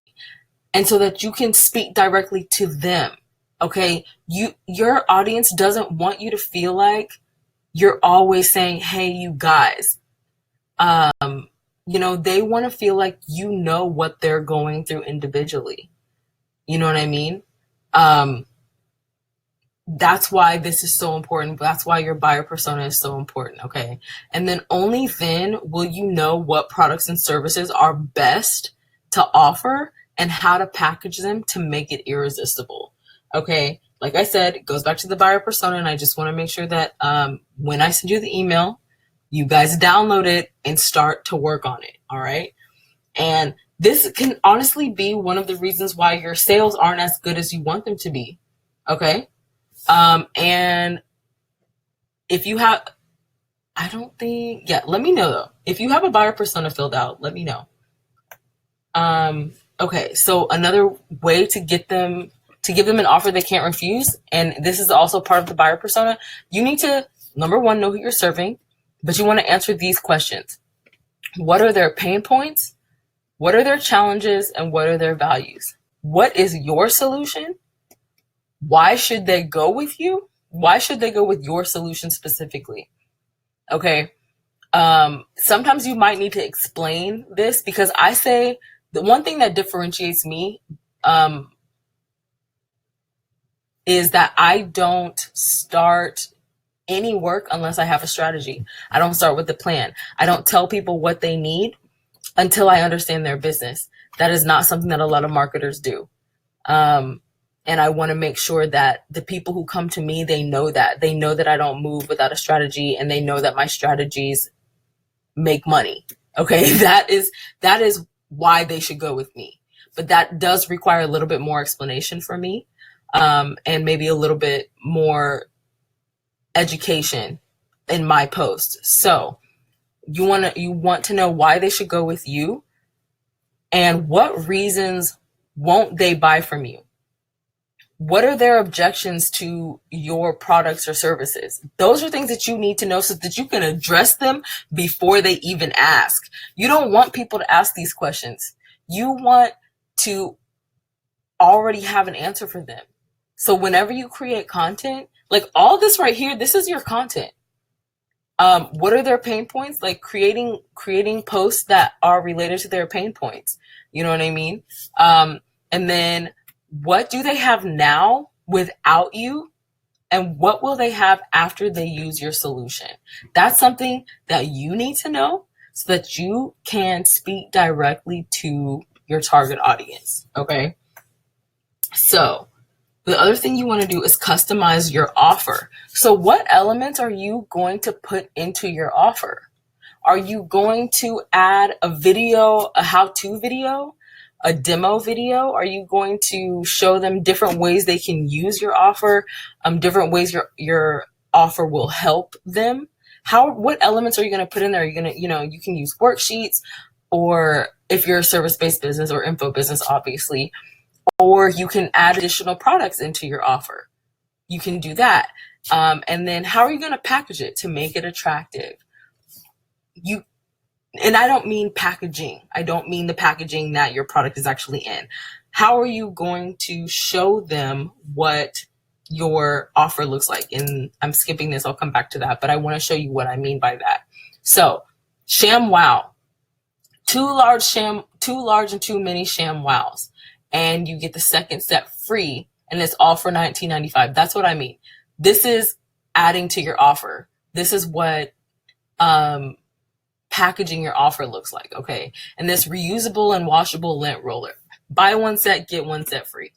and so that you can speak directly to them. Okay? Your audience doesn't want you to feel like you're always saying, hey, you guys. You know, they want to feel like you know what they're going through individually. You know what I mean? That's why this is so important. That's why your buyer persona is so important, okay? And then only then will you know what products and services are best to offer and how to package them to make it irresistible, okay? Like I said, it goes back to the buyer persona, and I just want to make sure that when I send you the email, you guys download it and start to work on it, all right? And this can honestly be one of the reasons why your sales aren't as good as you want them to be, okay? And if you have, let me know though. If you have a buyer persona filled out, let me know. Okay, so another way to give them an offer they can't refuse, and this is also part of the buyer persona, you need to, number 1, know who you're serving, but you want to answer these questions. What are their pain points? What are their challenges? And what are their values? What is your solution? Why should they go with you? Why should they go with your solution specifically? Okay. Sometimes you might need to explain this because I say the one thing that differentiates me is that I don't start any work unless I have a strategy. I don't start with the plan. I don't tell people what they need until I understand their business. That is not something that a lot of marketers do. And I want to make sure that the people who come to me, they know that I don't move without a strategy, and they know that my strategies make money. Okay. That is why they should go with me. But that does require a little bit more explanation for me. And maybe a little bit more education in my post. So you want to know why they should go with you and what reasons won't they buy from you? What are their objections to your products or services? Those are things that you need to know so that you can address them before they even ask. You don't want people to ask these questions. You want to already have an answer for them. So whenever you create content, like all this right here, this is your content. What are their pain points? Like creating posts that are related to their pain points. You know what I mean? And then what do they have now without you? And what will they have after they use your solution? That's something that you need to know so that you can speak directly to your target audience. Okay. So the other thing you want to do is customize your offer. So what elements are you going to put into your offer? Are you going to add a video, a how-to video, a demo video? Are you going to show them different ways they can use your offer, different ways your offer will help them? What elements are you going to put in there? Are you going to, you can use worksheets, or if you're a service-based business or info business, obviously, or you can add additional products into your offer. You can do that. And then how are you going to package it to make it attractive? And I don't mean packaging. I don't mean the packaging that your product is actually in. How are you going to show them what your offer looks like? And I'm skipping this, I'll come back to that, but I want to show you what I mean by that. So, ShamWow. Two large and too many ShamWows. And you get the second set free, and it's all for $19.95. That's what I mean. This is adding to your offer. This is what packaging your offer looks like, okay? And this reusable and washable lint roller. Buy one set, get one set free.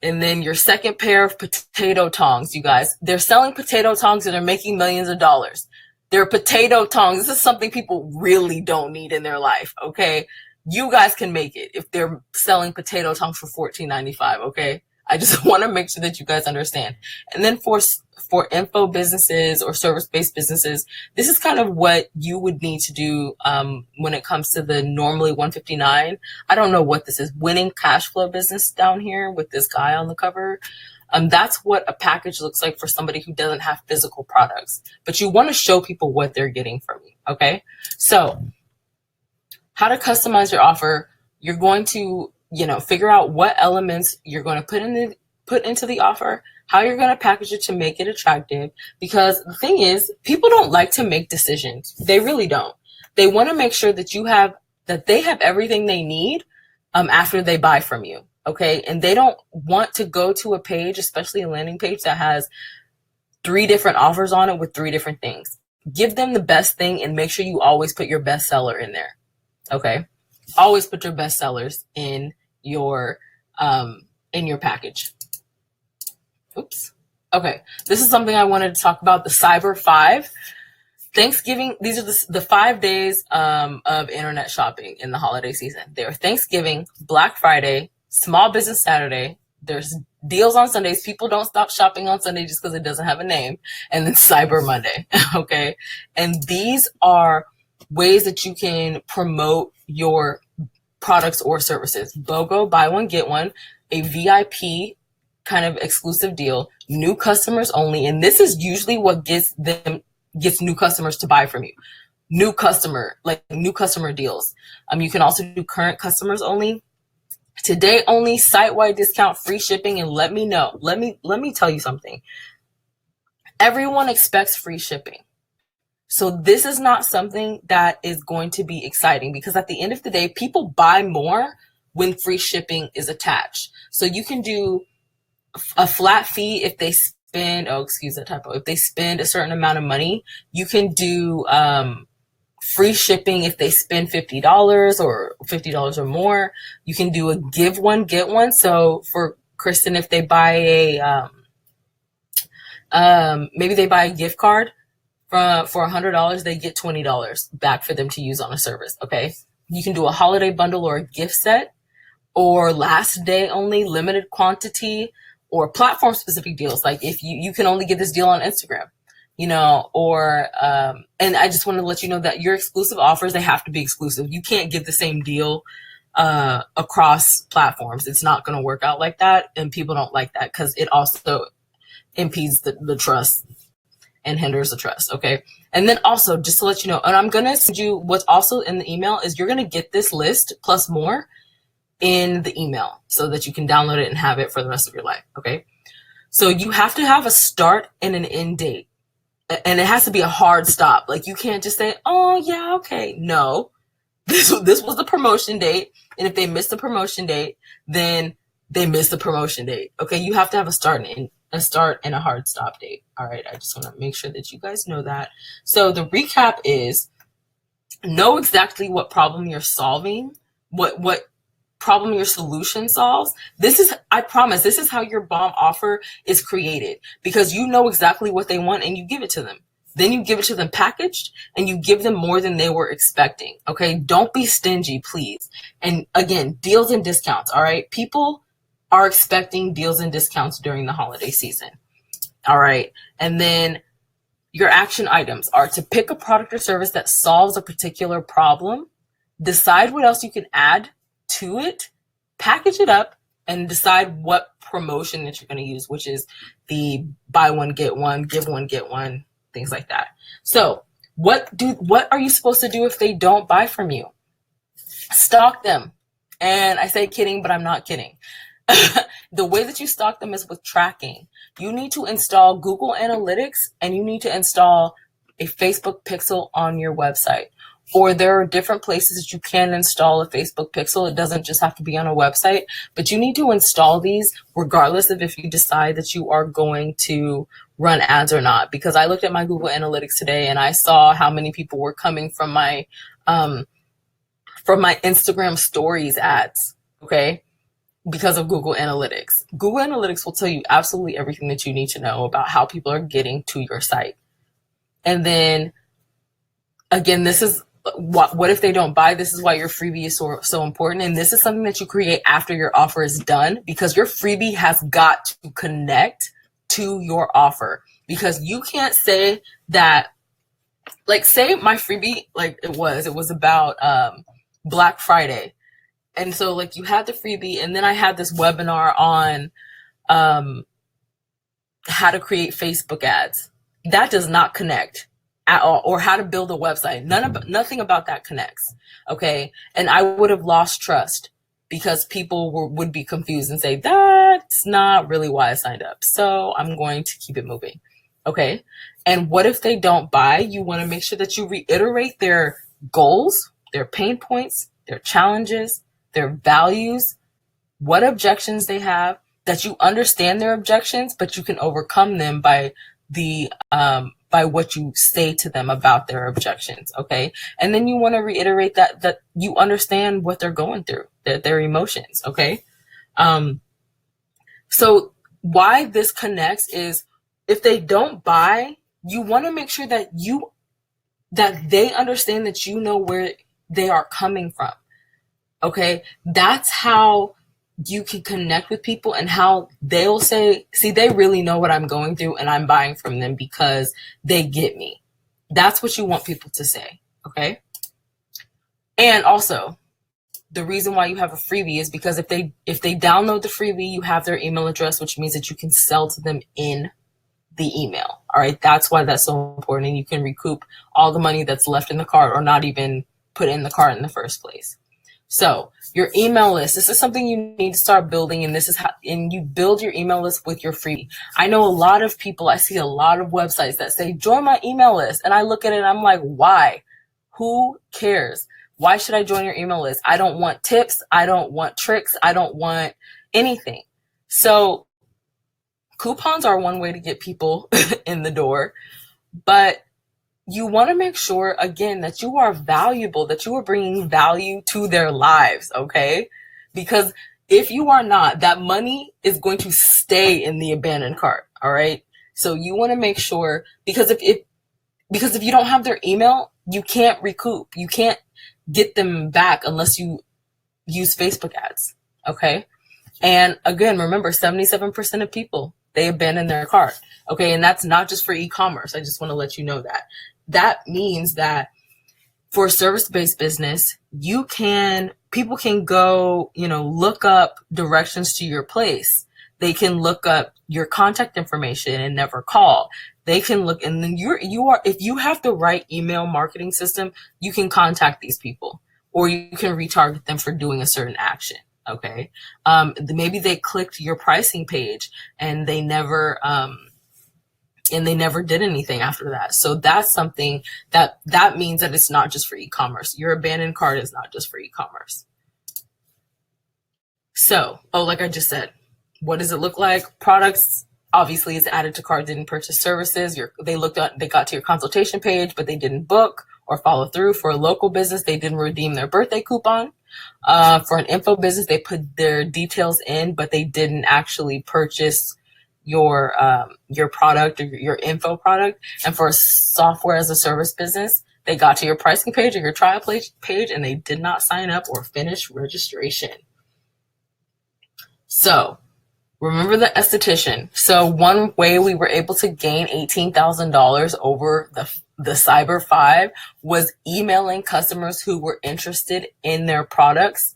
And then your second pair of potato tongs, you guys. They're selling potato tongs and they're making millions of dollars. They're potato tongs. This is something people really don't need in their life, okay? You guys can make it if they're selling potato tongs for $14.95, okay? I just want to make sure that you guys understand. And then for info businesses or service-based businesses, this is kind of what you would need to do when it comes to the normally $159. I don't know what this is. Winning cash flow business down here with this guy on the cover. That's what a package looks like for somebody who doesn't have physical products. But you want to show people what they're getting from you, okay? So how to customize your offer. You're going to figure out what elements you're going to put into the offer, how you're going to package it to make it attractive. Because the thing is, people don't like to make decisions. They really don't. They want to make sure that they have everything they need after they buy from you. Okay. And they don't want to go to a page, especially a landing page that has 3 different offers on it with 3 different things. Give them the best thing and make sure you always put your best seller in there. Okay. Always put your best sellers in your package. Oops. Okay. This is something I wanted to talk about, the Cyber 5. Thanksgiving. These are the 5 days of internet shopping in the holiday season. They're Thanksgiving, Black Friday, Small Business Saturday. There's deals on Sundays. People don't stop shopping on Sunday just because it doesn't have a name. And then Cyber Monday. Okay. And these are ways that you can promote your products or services. BOGO, buy one, get one, a VIP kind of exclusive deal, new customers only. And this is usually what gets new customers to buy from you. New customer deals. You can also do current customers only, today only, site-wide discount, free shipping. And let me tell you something. Everyone expects free shipping. So this is not something that is going to be exciting, because at the end of the day, people buy more when free shipping is attached. So you can do a flat fee if they spend, if they spend a certain amount of money. You can do free shipping if they spend $50 or $50 or more. You can do a give one, get one. So for Kristen, if they buy maybe they buy a gift card, for $100, they get $20 back for them to use on a service, okay? You can do a holiday bundle or a gift set, or last day only, limited quantity, or platform specific deals. Like if you can only get this deal on Instagram, or, and I just want to let you know that your exclusive offers, they have to be exclusive. You can't get the same deal across platforms. It's not going to work out like that. And people don't like that because it also impedes the trust and hinders the trust, okay? And then also, just to let you know, and I'm going to send you what's also in the email, is you're going to get this list plus more in the email so that you can download it and have it for the rest of your life, okay? So you have to have a start and an end date. And it has to be a hard stop. Like, you can't just say, oh, yeah, okay. No, this was the promotion date. And if they miss the promotion date, then they miss the promotion date, okay? You have to have a start and a hard stop date. All right. I just want to make sure that you guys know that. So the recap is, know exactly what problem you're solving, what problem your solution solves. I promise, this is how your bomb offer is created, because you know exactly what they want and you give it to them. Then you give it to them packaged, and you give them more than they were expecting. Okay. Don't be stingy, please. And again, deals and discounts. All right. People are expecting deals and discounts during the holiday season. All right. And then your action items are to pick a product or service that solves a particular problem, decide what else you can add to it, package it up, and decide what promotion that you're going to use, which is the buy one, get one, give one, get one, things like that. So What are you supposed to do if they don't buy from you? Stalk them. And I say kidding, but I'm not kidding. The way that you stalk them is with tracking. You need to install Google Analytics, and you need to install a Facebook pixel on your website. Or there are different places that you can install a Facebook pixel. It doesn't just have to be on a website, but you need to install these regardless of if you decide that you are going to run ads or not. Because I looked at my Google Analytics today and I saw how many people were coming from my Instagram stories ads, okay? Because of Google Analytics. Google Analytics will tell you absolutely everything that you need to know about how people are getting to your site. And then again, this is what if they don't buy? This is why your freebie is so important. And this is something that you create after your offer is done, because your freebie has got to connect to your offer. Because you can't say that, like, say my freebie, like it was about Black Friday. And so like you had the freebie, and then I had this webinar on how to create Facebook ads. That does not connect at all, or how to build a website. Nothing about that connects. Okay. And I would have lost trust because people would be confused and say, that's not really why I signed up. So I'm going to keep it moving. Okay. And what if they don't buy? You want to make sure that you reiterate their goals, their pain points, their challenges, their values, what objections they have, that you understand their objections, but you can overcome them by what you say to them about their objections, okay? And then you want to reiterate that you understand what they're going through, their emotions, okay? So why this connects is, if they don't buy, you want to make sure that they understand that you know where they are coming from, okay? That's how you can connect with people, and how they'll say, see, they really know what I'm going through and I'm buying from them because they get me. That's what you want people to say, okay? And also, the reason why you have a freebie is because if they download the freebie, you have their email address, which means that you can sell to them in the email. All right, that's why that's so important, and you can recoup all the money that's left in the cart or not even put in the cart in the first place. So your email list, this is something you need to start building, and this is how, and you build your email list with your freebie. I know a lot of people, I see a lot of websites that say, join my email list. And I look at it and I'm like, why? Who cares? Why should I join your email list? I don't want tips. I don't want tricks. I don't want anything. So coupons are one way to get people in the door, but you want to make sure, again, that you are valuable, that you are bringing value to their lives, okay? Because if you are not, that money is going to stay in the abandoned cart, all right? So you want to make sure, because if you don't have their email, you can't recoup. You can't get them back unless you use Facebook ads, okay? And again, remember, 77% of people, they abandon their cart, okay? And that's not just for e-commerce. I just want to let you know that. That means that for a service-based business, people can go, look up directions to your place. They can look up your contact information and never call. They can look, and then if you have the right email marketing system, you can contact these people, or you can retarget them for doing a certain action. Okay. Maybe they clicked your pricing page and they never did anything after that. So that's something that means that it's not just for e-commerce. Your abandoned cart is not just for e-commerce. So, like I just said, what does it look like? Products obviously is added to cart, didn't purchase services. They got to your consultation page, but they didn't book or follow through. For a local business, they didn't redeem their birthday coupon. For an info business, they put their details in, but they didn't actually purchase your product or your info product. And for a software as a service business, they got to your pricing page or your trial page and they did not sign up or finish registration. So remember the esthetician. So one way we were able to gain $18,000 over the Cyber 5 was emailing customers who were interested in their products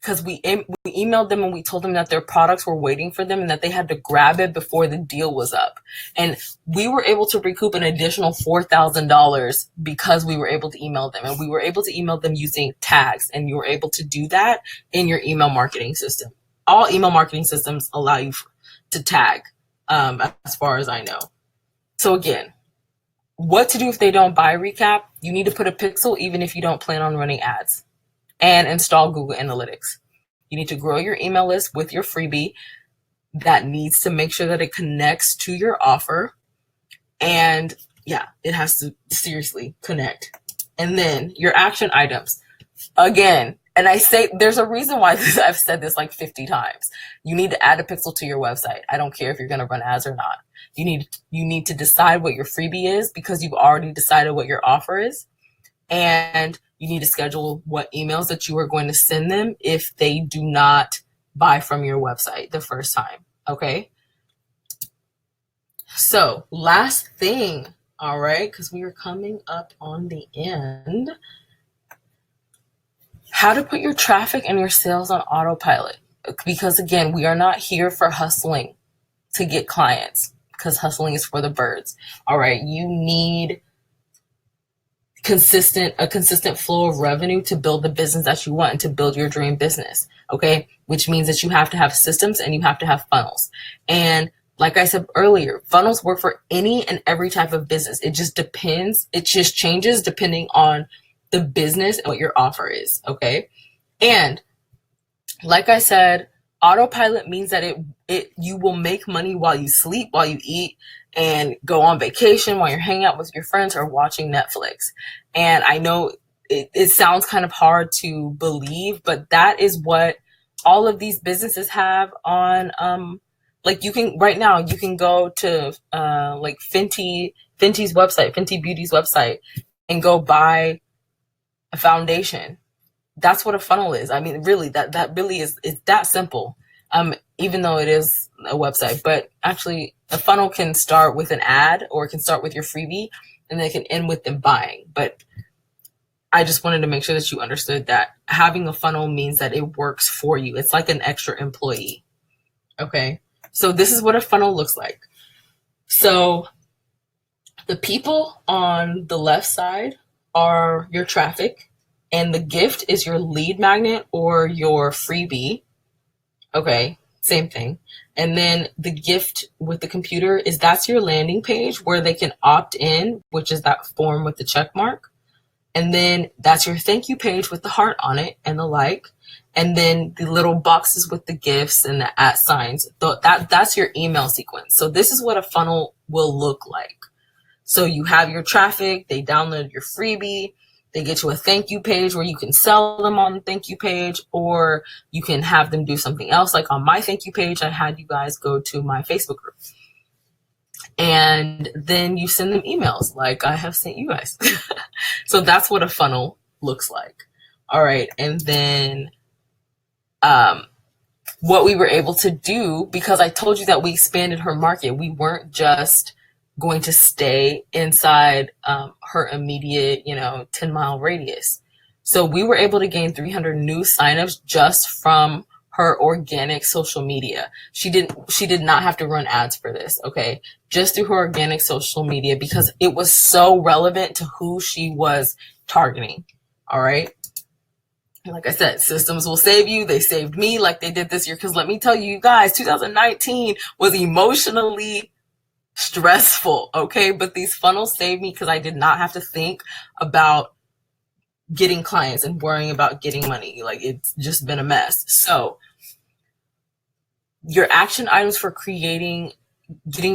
because we emailed them and we told them that their products were waiting for them and that they had to grab it before the deal was up. And we were able to recoup an additional $4,000 because we were able to email them, and we were able to email them using tags, and you were able to do that in your email marketing system. All email marketing systems allow you to tag, as far as I know. So again, what to do if they don't buy recap? You need to put a pixel even if you don't plan on running ads, and install Google Analytics. You need to grow your email list with your freebie that needs to make sure that it connects to your offer. And yeah, it has to seriously connect. And then your action items. Again, and I say there's a reason why I've said this like 50 times. You need to add a pixel to your website. I don't care if you're going to run ads or not. You need to decide what your freebie is, because you've already decided what your offer is. And you need to schedule what emails that you are going to send them if they do not buy from your website the first time. Okay. So last thing, all right, because we are coming up on the end. How to put your traffic and your sales on autopilot. Because again, we are not here for hustling to get clients, because hustling is for the birds. All right. You need a consistent flow of revenue to build the business that you want and to build your dream business. Okay. Which means that you have to have systems and you have to have funnels. And like I said earlier, funnels work for any and every type of business. It just depends. It just changes depending on the business and what your offer is. Okay. And like I said, autopilot means that you will make money while you sleep, while you eat, and go on vacation, while you're hanging out with your friends or watching Netflix. And I know it sounds kind of hard to believe, but that is what all of these businesses have on, like you can, right now, you can go to like Fenty's website, Fenty Beauty's website, and go buy a foundation. That's what a funnel is. I mean, really, that really is that simple. Even though it is a website, but actually a funnel can start with an ad, or it can start with your freebie, and then it can end with them buying. But I just wanted to make sure that you understood that having a funnel means that it works for you. It's like an extra employee. Okay. So this is what a funnel looks like. So the people on the left side are your traffic, and the gift is your lead magnet or your freebie. Okay, same thing. And then the gift with the computer that's your landing page where they can opt in, which is that form with the check mark. And then that's your thank you page with the heart on it and the like. And then the little boxes with the gifts and the @ signs. That's your email sequence. So this is what a funnel will look like. So you have your traffic, they download your freebie, they get to a thank you page where you can sell them on the thank you page, or you can have them do something else. Like on my thank you page, I had you guys go to my Facebook group. And then you send them emails like I have sent you guys. So that's what a funnel looks like. All right. And then what we were able to do, because I told you that we expanded her market, we weren't just going to stay inside her immediate, 10-mile radius. So we were able to gain 300 new signups just from her organic social media. She did not have to run ads for this, okay? Just through her organic social media, because it was so relevant to who she was targeting, all right? Like I said, systems will save you. They saved me like they did this year, because let me tell you guys, 2019 was emotionally stressful, okay? But these funnels saved me because I did not have to think about getting clients and worrying about getting money. Like, it's just been a mess. So your action items for getting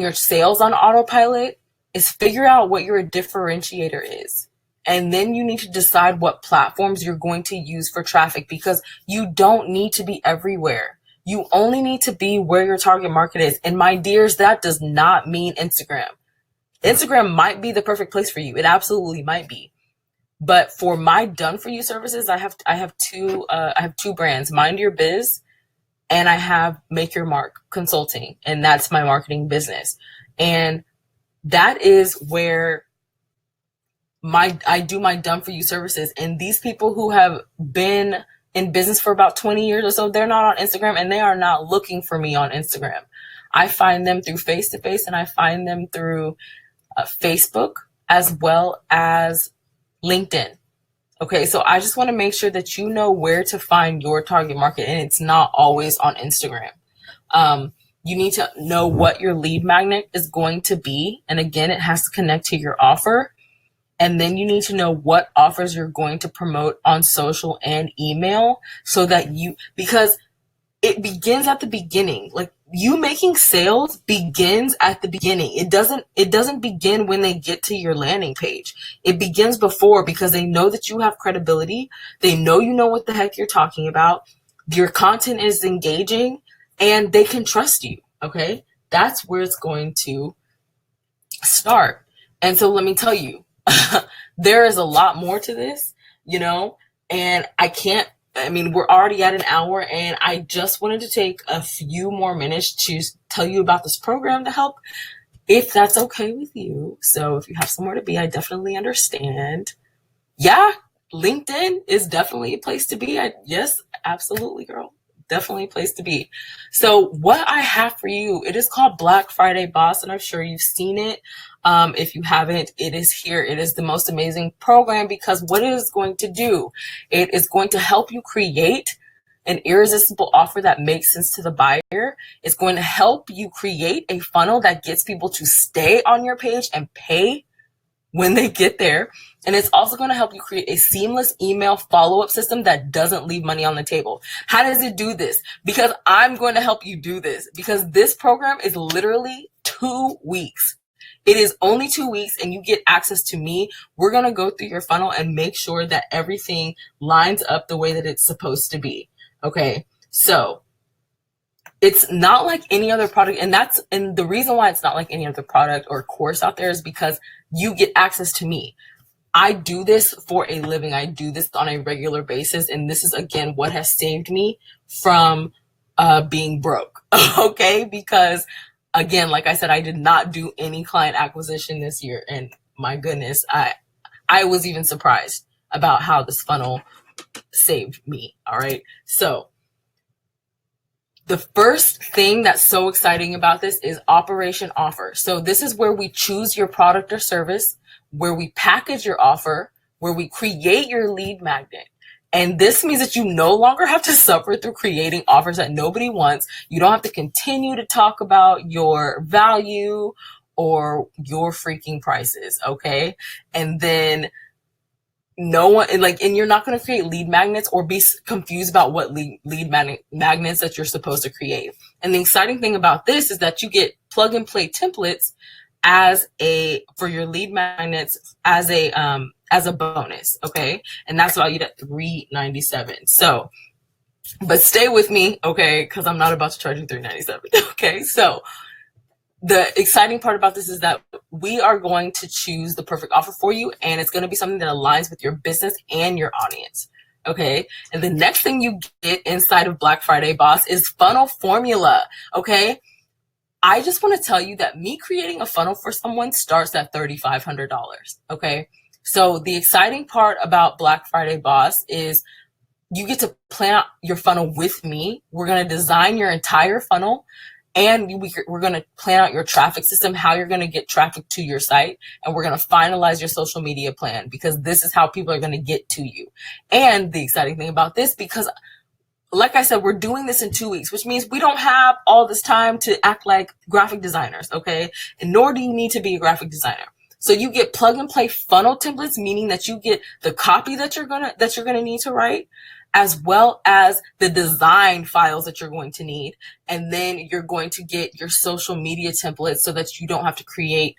your sales on autopilot is figure out what your differentiator is. And then you need to decide what platforms you're going to use for traffic, because you don't need to be everywhere. You only need to be where your target market is. And my dears, that does not mean Instagram. Instagram might be the perfect place for you. It absolutely might be. But for my done for you services, I have two brands, Mind Your Biz, and I have Make Your Mark Consulting, and that's my marketing business. And that is where I do my done for you services. And these people who have been in business for about 20 years or so, they're not on Instagram and they are not looking for me on Instagram. I find them through face to face and I find them through Facebook as well as LinkedIn. Okay, so I just want to make sure that you know where to find your target market, and it's not always on Instagram. You need to know what your lead magnet is going to be. And again, it has to connect to your offer. And then you need to know what offers you're going to promote on social and email so that because it begins at the beginning. Like, you making sales begins at the beginning. It doesn't begin when they get to your landing page. It begins before, because they know that you have credibility. They know you know what the heck you're talking about. Your content is engaging and they can trust you. Okay. That's where it's going to start. And so let me tell you, there is a lot more to this, and we're already at an hour, and I just wanted to take a few more minutes to tell you about this program to help, if that's okay with you. So if you have somewhere to be, I definitely understand. Yeah, LinkedIn is definitely a place to be. Yes, absolutely, girl. Definitely a place to be. So what I have for you, it is called Black Friday Boss, and I'm sure you've seen it. If you haven't, it is here. It is the most amazing program, because what it is going to do, it is going to help you create an irresistible offer that makes sense to the buyer. It's going to help you create a funnel that gets people to stay on your page and pay when they get there. And it's also going to help you create a seamless email follow-up system that doesn't leave money on the table. How does it do this? Because I'm going to help you do this, because this program is literally 2 weeks. It is only 2 weeks, and you get access to me. We're going to go through your funnel and make sure that everything lines up the way that it's supposed to be. Okay. So it's not like any other product. And the reason why it's not like any other product or course out there is because you get access to me. I do this for a living. I do this on a regular basis. And this is, again, what has saved me from being broke. Okay. Because again, like I said, I did not do any client acquisition this year. And my goodness, I was even surprised about how this funnel saved me. All right. So the first thing that's so exciting about this is Operation Offer. So this is where we choose your product or service, where we package your offer, where we create your lead magnet. And this means that you no longer have to suffer through creating offers that nobody wants. You don't have to continue to talk about your value or your freaking prices. Okay. And then and you're not going to create lead magnets or be confused about what lead magnets that you're supposed to create. And the exciting thing about this is that you get plug and play templates for your lead magnets as a bonus. Okay. And that's valued at $397. So, but stay with me. Okay. Cause I'm not about to charge you $397. Okay. So the exciting part about this is that we are going to choose the perfect offer for you, and it's going to be something that aligns with your business and your audience. Okay. And the next thing you get inside of Black Friday Boss is Funnel Formula. Okay. I just want to tell you that me creating a funnel for someone starts at $3,500. Okay. So the exciting part about Black Friday Boss is you get to plan out your funnel with me. We're going to design your entire funnel. And we're going to plan out your traffic system, how you're going to get traffic to your site. And we're going to finalize your social media plan, because this is how people are going to get to you. And the exciting thing about this, because like I said, we're doing this in 2 weeks, which means we don't have all this time to act like graphic designers. Okay. And nor do you need to be a graphic designer. So you get plug and play funnel templates, meaning that you get the copy that you're going to need to write, as well as the design files that you're going to need. And then you're going to get your social media templates so that you don't have to create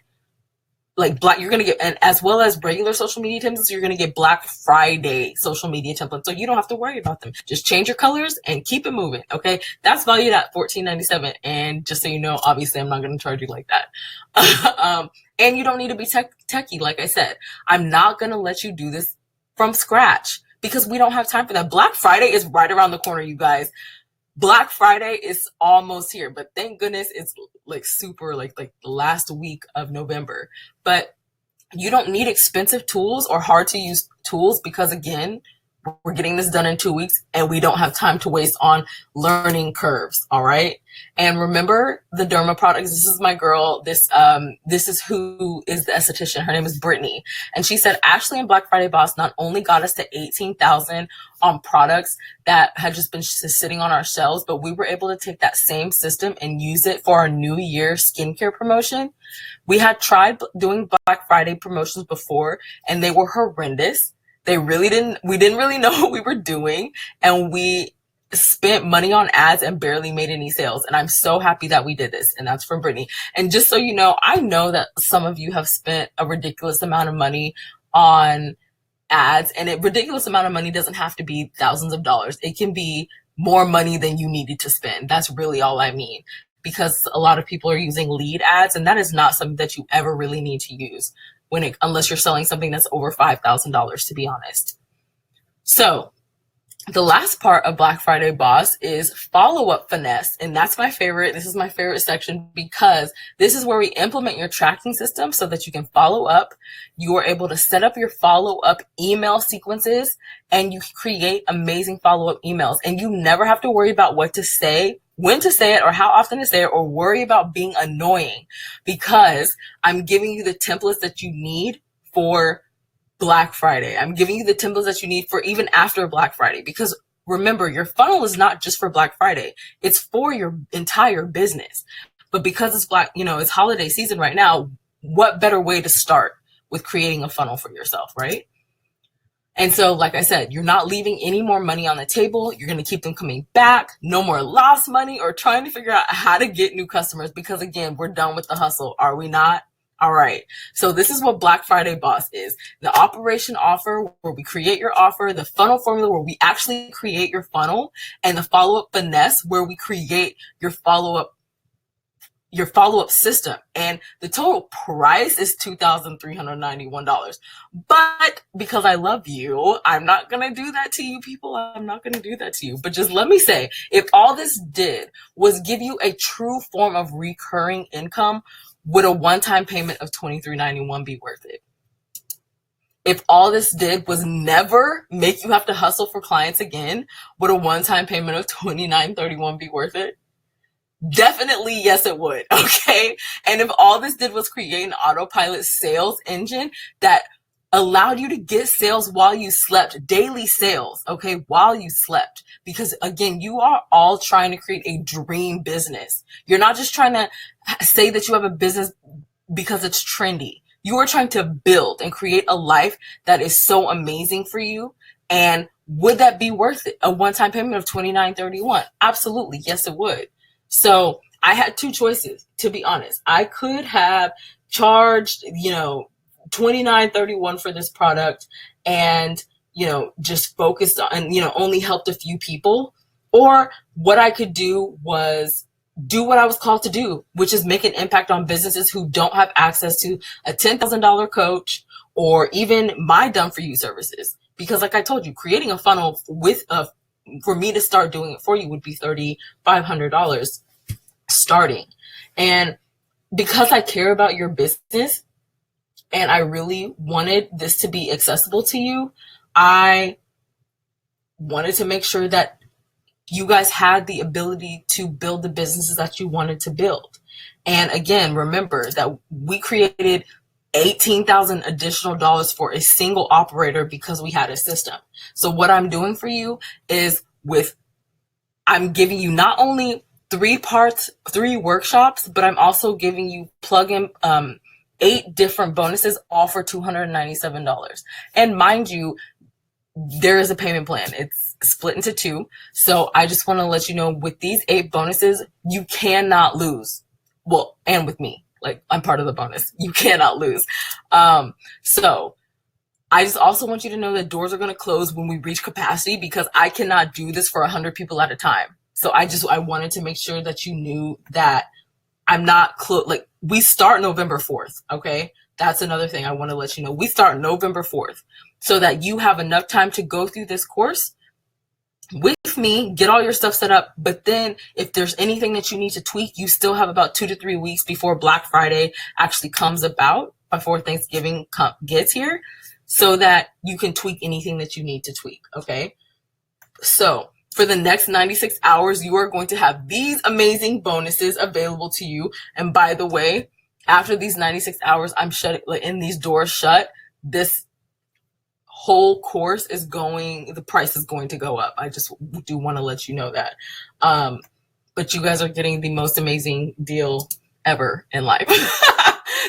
you're going to get, and as well as regular social media templates, you're going to get Black Friday social media templates. So you don't have to worry about them. Just change your colors and keep it moving. Okay. That's valued at $14.97. And just so you know, obviously I'm not going to charge you like that. And you don't need to be techie. Like I said, I'm not going to let you do this from scratch, because we don't have time for that. Black Friday is right around the corner, you guys. Black Friday is almost here, but thank goodness it's super the last week of November. But you don't need expensive tools or hard to use tools, because again, we're getting this done in 2 weeks, and we don't have time to waste on learning curves. All right. And remember the derma products. This is my girl. This is who is the esthetician. Her name is Brittany. And she said, Ashley and Black Friday Boss not only got us to 18,000 on products that had just been sitting on our shelves, but we were able to take that same system and use it for our New Year skincare promotion. We had tried doing Black Friday promotions before, and they were horrendous. We didn't really know what we were doing, and we spent money on ads and barely made any sales. And I'm so happy that we did this. And that's from Brittany. And just so you know, I know that some of you have spent a ridiculous amount of money on ads, and a ridiculous amount of money doesn't have to be thousands of dollars. It can be more money than you needed to spend. That's really all I mean, because a lot of people are using lead ads, and that is not something that you ever really need to use unless you're selling something that's over $5,000, to be honest. So the last part of Black Friday Boss is follow-up finesse. And that's my favorite. This is my favorite section, because this is where we implement your tracking system so that you can follow up. You are able to set up your follow-up email sequences, and you create amazing follow-up emails. And you never have to worry about what to say, when to say it, or how often to say it, or worry about being annoying, because I'm giving you the templates that you need for Black Friday. I'm giving you the templates that you need for even after Black Friday, because remember, your funnel is not just for Black Friday. It's for your entire business. But because it's it's holiday season right now, what better way to start with creating a funnel for yourself, right? And so, like I said, you're not leaving any more money on the table. You're going to keep them coming back. No more lost money or trying to figure out how to get new customers, because again, we're done with the hustle. Are we not? All right. So this is what Black Friday Boss is. The operation offer, where we create your offer, the funnel formula, where we actually create your funnel, and the follow-up finesse, where we create your follow-up system. And the total price is $2,391. But because I love you, I'm not going to do that to you, people. I'm not going to do that to you. But just let me say, if all this did was give you a true form of recurring income, would a one-time payment of $23.91 be worth it? If all this did was never make you have to hustle for clients again, would a one-time payment of $29.31 be worth it? Definitely, yes, it would. Okay. And if all this did was create an autopilot sales engine that allowed you to get sales while you slept, daily sales, okay, while you slept, because again, you are all trying to create a dream business. You're not just trying to say that you have a business because it's trendy. You are trying to build and create a life that is so amazing for you. And would that be worth it? A one-time payment of $29.31? Absolutely. Yes, it would. So I had two choices, to be honest. I could have charged, $29.31 for this product and, just focused on, only helped a few people. Or what I could do was do what I was called to do, which is make an impact on businesses who don't have access to a $10,000 coach or even my done for you services. Because like I told you, creating a funnel for me to start doing it for you would be $3,500 starting. And because I care about your business and I really wanted this to be accessible to you, I wanted to make sure that you guys had the ability to build the businesses that you wanted to build. And again, remember that we created $18,000 additional dollars for a single operator because we had a system. So what I'm doing for you is I'm giving you not only 3 workshops, but I'm also giving you plug-in 8 different bonuses, all for $297. And mind you, there is a payment plan. It's split into 2. So I just want to let you know, with these 8 bonuses, you cannot lose. Well, and with me, like, I'm part of the bonus. You cannot lose. So I just also want you to know that doors are going to close when we reach capacity, because I cannot do this for 100 people at a time. So I wanted to make sure that you knew that I'm not we start November 4th. Okay. That's another thing I want to let you know. We start November 4th so that you have enough time to go through this course with me, get all your stuff set up. But then if there's anything that you need to tweak, you still have about 2 to 3 weeks before Black Friday actually comes about, before Thanksgiving gets here. so that you can tweak anything that you need to tweak. Okay. So for the next 96 hours, you are going to have these amazing bonuses available to you. And by the way, after these 96 hours, I'm shutting, and these doors shut, this whole course is going, the price is going to go up. I just do want to let you know that. But you guys are getting the most amazing deal ever in life.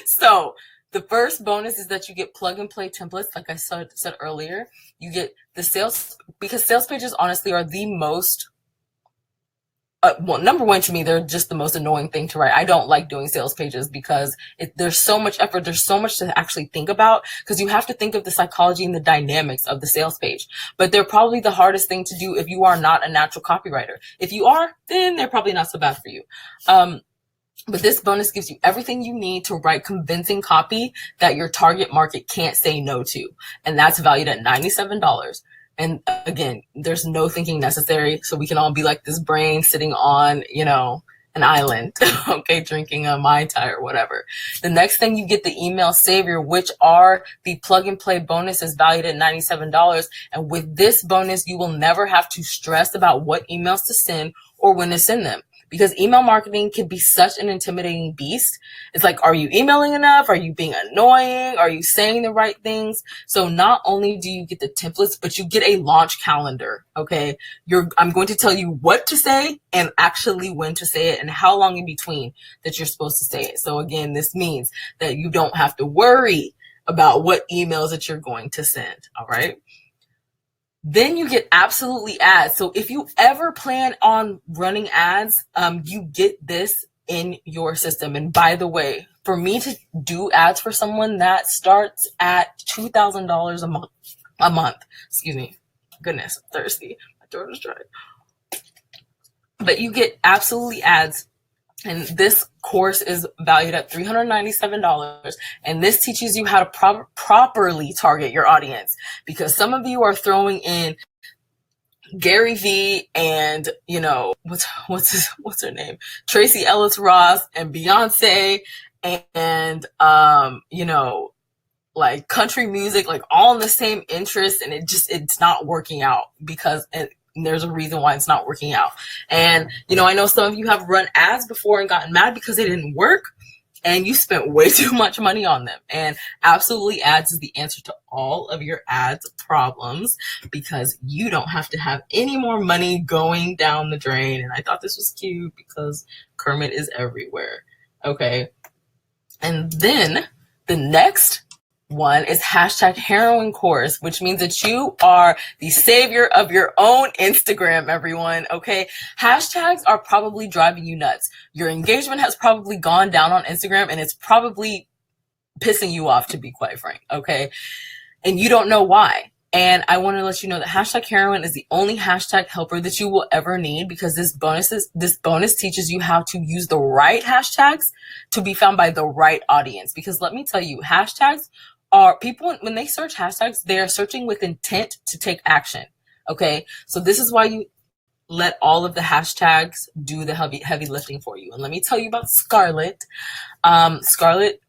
So the first bonus is that you get plug and play templates. Like I said earlier, you get the sales, because sales pages honestly are the most, well, number one, to me, they're just the most annoying thing to write. I don't like doing sales pages because there's so much effort. There's so much to actually think about, because you have to think of the psychology and the dynamics of the sales page. But they're probably the hardest thing to do if you are not a natural copywriter. If you are, then they're probably not so bad for you. But this bonus gives you everything you need to write convincing copy that your target market can't say no to. And that's valued at $97. And again, there's no thinking necessary. So we can all be like this brain sitting on, an island, okay, drinking a Mai Tai or whatever. The next thing, you get the email savior, which are the plug and play bonuses valued at $97. And with this bonus, you will never have to stress about what emails to send or when to send them. Because email marketing can be such an intimidating beast. It's like, are you emailing enough? Are you being annoying? Are you saying the right things? So not only do you get the templates, but you get a launch calendar, okay? I'm going to tell you what to say and actually when to say it and how long in between that you're supposed to say it. So again, this means that you don't have to worry about what emails that you're going to send, all right? Then you get absolutely ads. So if you ever plan on running ads, you get this in your system. And by the way, for me to do ads for someone, that starts at $2,000 a month. Excuse me. Goodness, I'm thirsty. My throat is dry. But you get absolutely ads. And this course is valued at $397. And this teaches you how to properly target your audience, because some of you are throwing in Gary Vee and, what's her name? Tracy Ellis Ross and Beyonce and, like country music, like all in the same interest. And it's not working out because there's a reason why it's not working out. And, I know some of you have run ads before and gotten mad because they didn't work and you spent way too much money on them. And absolutely ads is the answer to all of your ads problems, because you don't have to have any more money going down the drain. And I thought this was cute because Kermit is everywhere. Okay. And then the next one is #heroine course, which means that you are the savior of your own Instagram, everyone. Okay. Hashtags are probably driving you nuts. Your engagement has probably gone down on Instagram and it's probably pissing you off, to be quite frank. Okay. And you don't know why. And I want to let you know that #heroine is the only hashtag helper that you will ever need, because this bonus teaches you how to use the right hashtags to be found by the right audience. Because let me tell you, hashtags are, people, when they search hashtags, they are searching with intent to take action. Okay. So this is why you let all of the hashtags do the heavy lifting for you. And let me tell you about Scarlett. Scarlett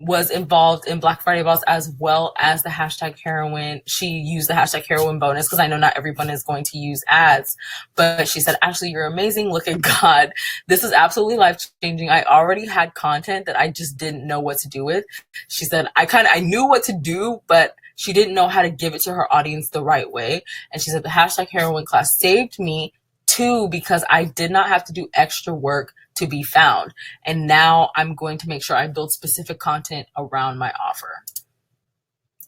was involved in Black Friday Boss as well as the #heroine. She used the #heroine bonus because I know not everyone is going to use ads, but she said, Ashley, you're amazing. Look at God. This is absolutely life-changing. I already had content that I just didn't know what to do with. She said, I knew what to do, but she didn't know how to give it to her audience the right way. And she said, the #heroine class saved me too, because I did not have to do extra work to be found. And now I'm going to make sure I build specific content around my offer.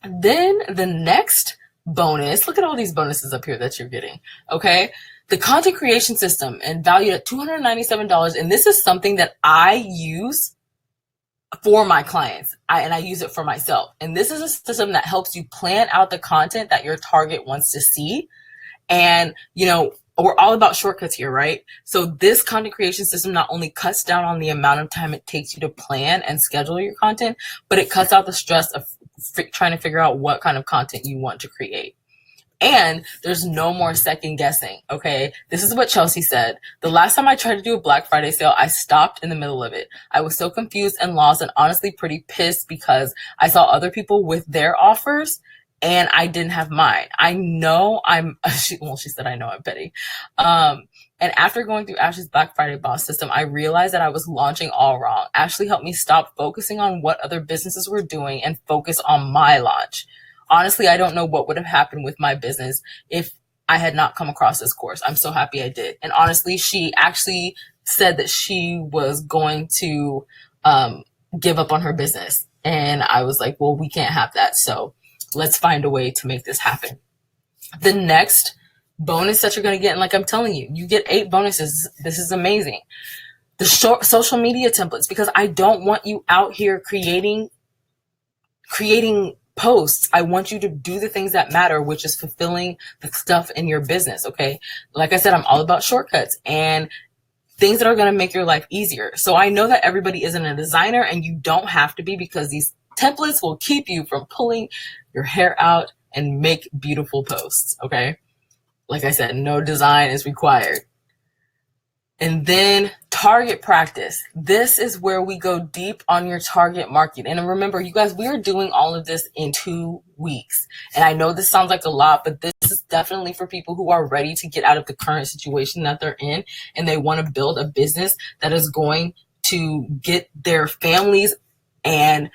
Then the next bonus, look at all these bonuses up here that you're getting. Okay. The content creation system, and valued at $297. And this is something that I use for my clients. I use it for myself. And this is a system that helps you plan out the content that your target wants to see. And, we're all about shortcuts here, right? So this content creation system not only cuts down on the amount of time it takes you to plan and schedule your content, but it cuts out the stress of trying to figure out what kind of content you want to create. And there's no more second guessing, okay? This is what Chelsea said. The last time I tried to do a Black Friday sale, I stopped in the middle of it. I was so confused and lost and honestly pretty pissed because I saw other people with their offers and I didn't have mine. I know she said, I know I'm petty. And after going through Ashley's Black Friday boss system, I realized that I was launching all wrong. Ashley helped me stop focusing on what other businesses were doing and focus on my launch. Honestly, I don't know what would have happened with my business if I had not come across this course. I'm so happy I did. And honestly, she actually said that she was going to give up on her business. And I was like, well, we can't have that. So let's find a way to make this happen. The next bonus that you're going to get, and like I'm telling you, you get 8 bonuses. This is amazing. The short social media templates, because I don't want you out here creating posts. I want you to do the things that matter, which is fulfilling the stuff in your business. Okay. Like I said, I'm all about shortcuts and things that are going to make your life easier. So I know that everybody isn't a designer and you don't have to be, because these templates will keep you from pulling your hair out and make beautiful posts. Okay. Like I said, no design is required. And then target practice. This is where we go deep on your target market. And remember, you guys, we are doing all of this in 2 weeks. And I know this sounds like a lot, but this is definitely for people who are ready to get out of the current situation that they're in. And they want to build a business that is going to get their families and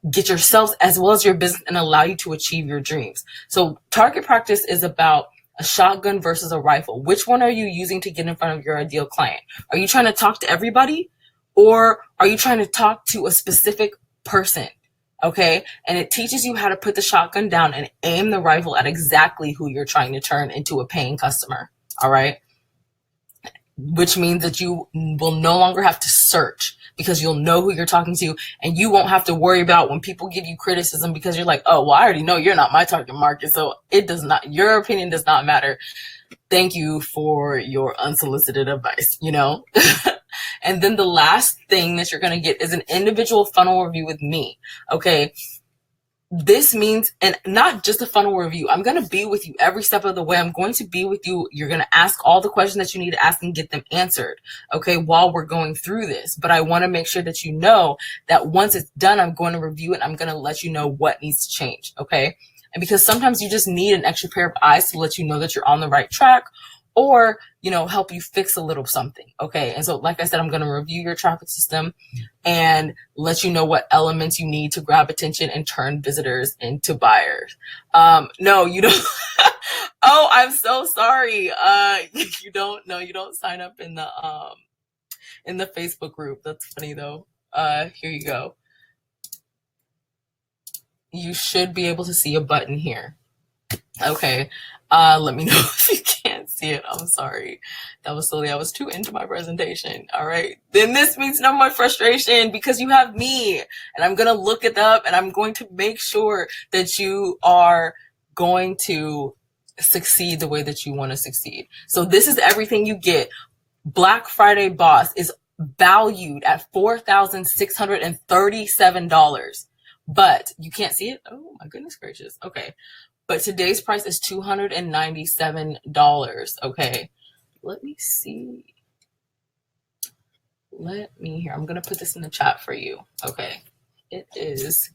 get yourselves as well as your business and allow you to achieve your dreams. So target practice is about a shotgun versus a rifle. Which one are you using to get in front of your ideal client? Are you trying to talk to everybody, or are you trying to talk to a specific person? Okay. And it teaches you how to put the shotgun down and aim the rifle at exactly who you're trying to turn into a paying customer. All right. Which means that you will no longer have to search, because you'll know who you're talking to, and you won't have to worry about when people give you criticism, because you're like, oh, well, I already know you're not my target market. So your opinion does not matter. Thank you for your unsolicited advice, you know? And then the last thing that you're going to get is an individual funnel review with me. Okay. This means, and not just a funnel review, I'm going to be with you every step of the way. I'm going to be with you. You're going to ask all the questions that you need to ask and get them answered, okay, while we're going through this. But I want to make sure that you know that once it's done, I'm going to review it. And I'm going to let you know what needs to change, okay? And because sometimes you just need an extra pair of eyes to let you know that you're on the right track, or, you know, help you fix a little something. Okay. And so, like I said, I'm going to review your traffic system and let you know what elements you need to grab attention and turn visitors into buyers. No, you don't. Oh, I'm so sorry. You don't sign up in the Facebook group. That's funny though. Here you go. You should be able to see a button here. Okay. Let me know if you can't see it. I'm sorry. That was silly. I was too into my presentation. All right. Then this means no more frustration, because you have me, and I'm going to look it up, and I'm going to make sure that you are going to succeed the way that you want to succeed. So this is everything you get. Black Friday Boss is valued at $4,637, but you can't see it. Oh my goodness gracious. Okay. But today's price is $297. Okay. Let me see. I'm going to put this in the chat for you. Okay. It is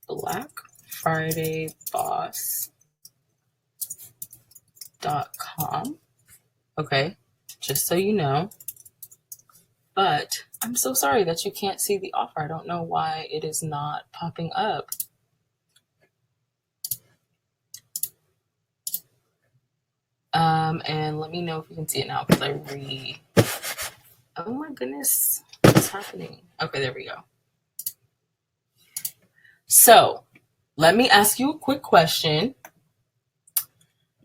blackfridayboss.com. Okay. Just so you know. But I'm so sorry that you can't see the offer. I don't know why it is not popping up. And let me know if you can see it now, because oh my goodness, what's happening? Okay, there we go. So let me ask you a quick question.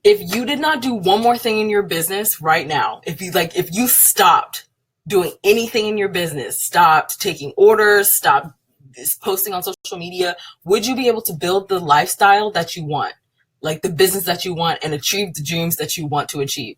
If you did not do one more thing in your business right now, if you stopped doing anything in your business, stopped taking orders, stopped posting on social media, would you be able to build the lifestyle that you want? Like the business that you want, and achieve the dreams that you want to achieve?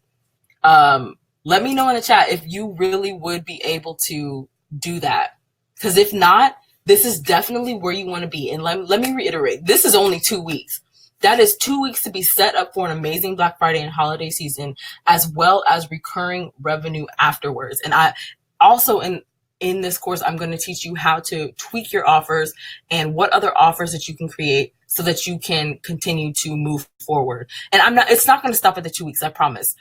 Let me know in the chat if you really would be able to do that. Because if not, this is definitely where you want to be. And let me reiterate, this is only 2 weeks. That is 2 weeks to be set up for an amazing Black Friday and holiday season, as well as recurring revenue afterwards. And I also, in this course, I'm going to teach you how to tweak your offers and what other offers that you can create so that you can continue to move forward. And it's not going to stop at the 2 weeks, I promise.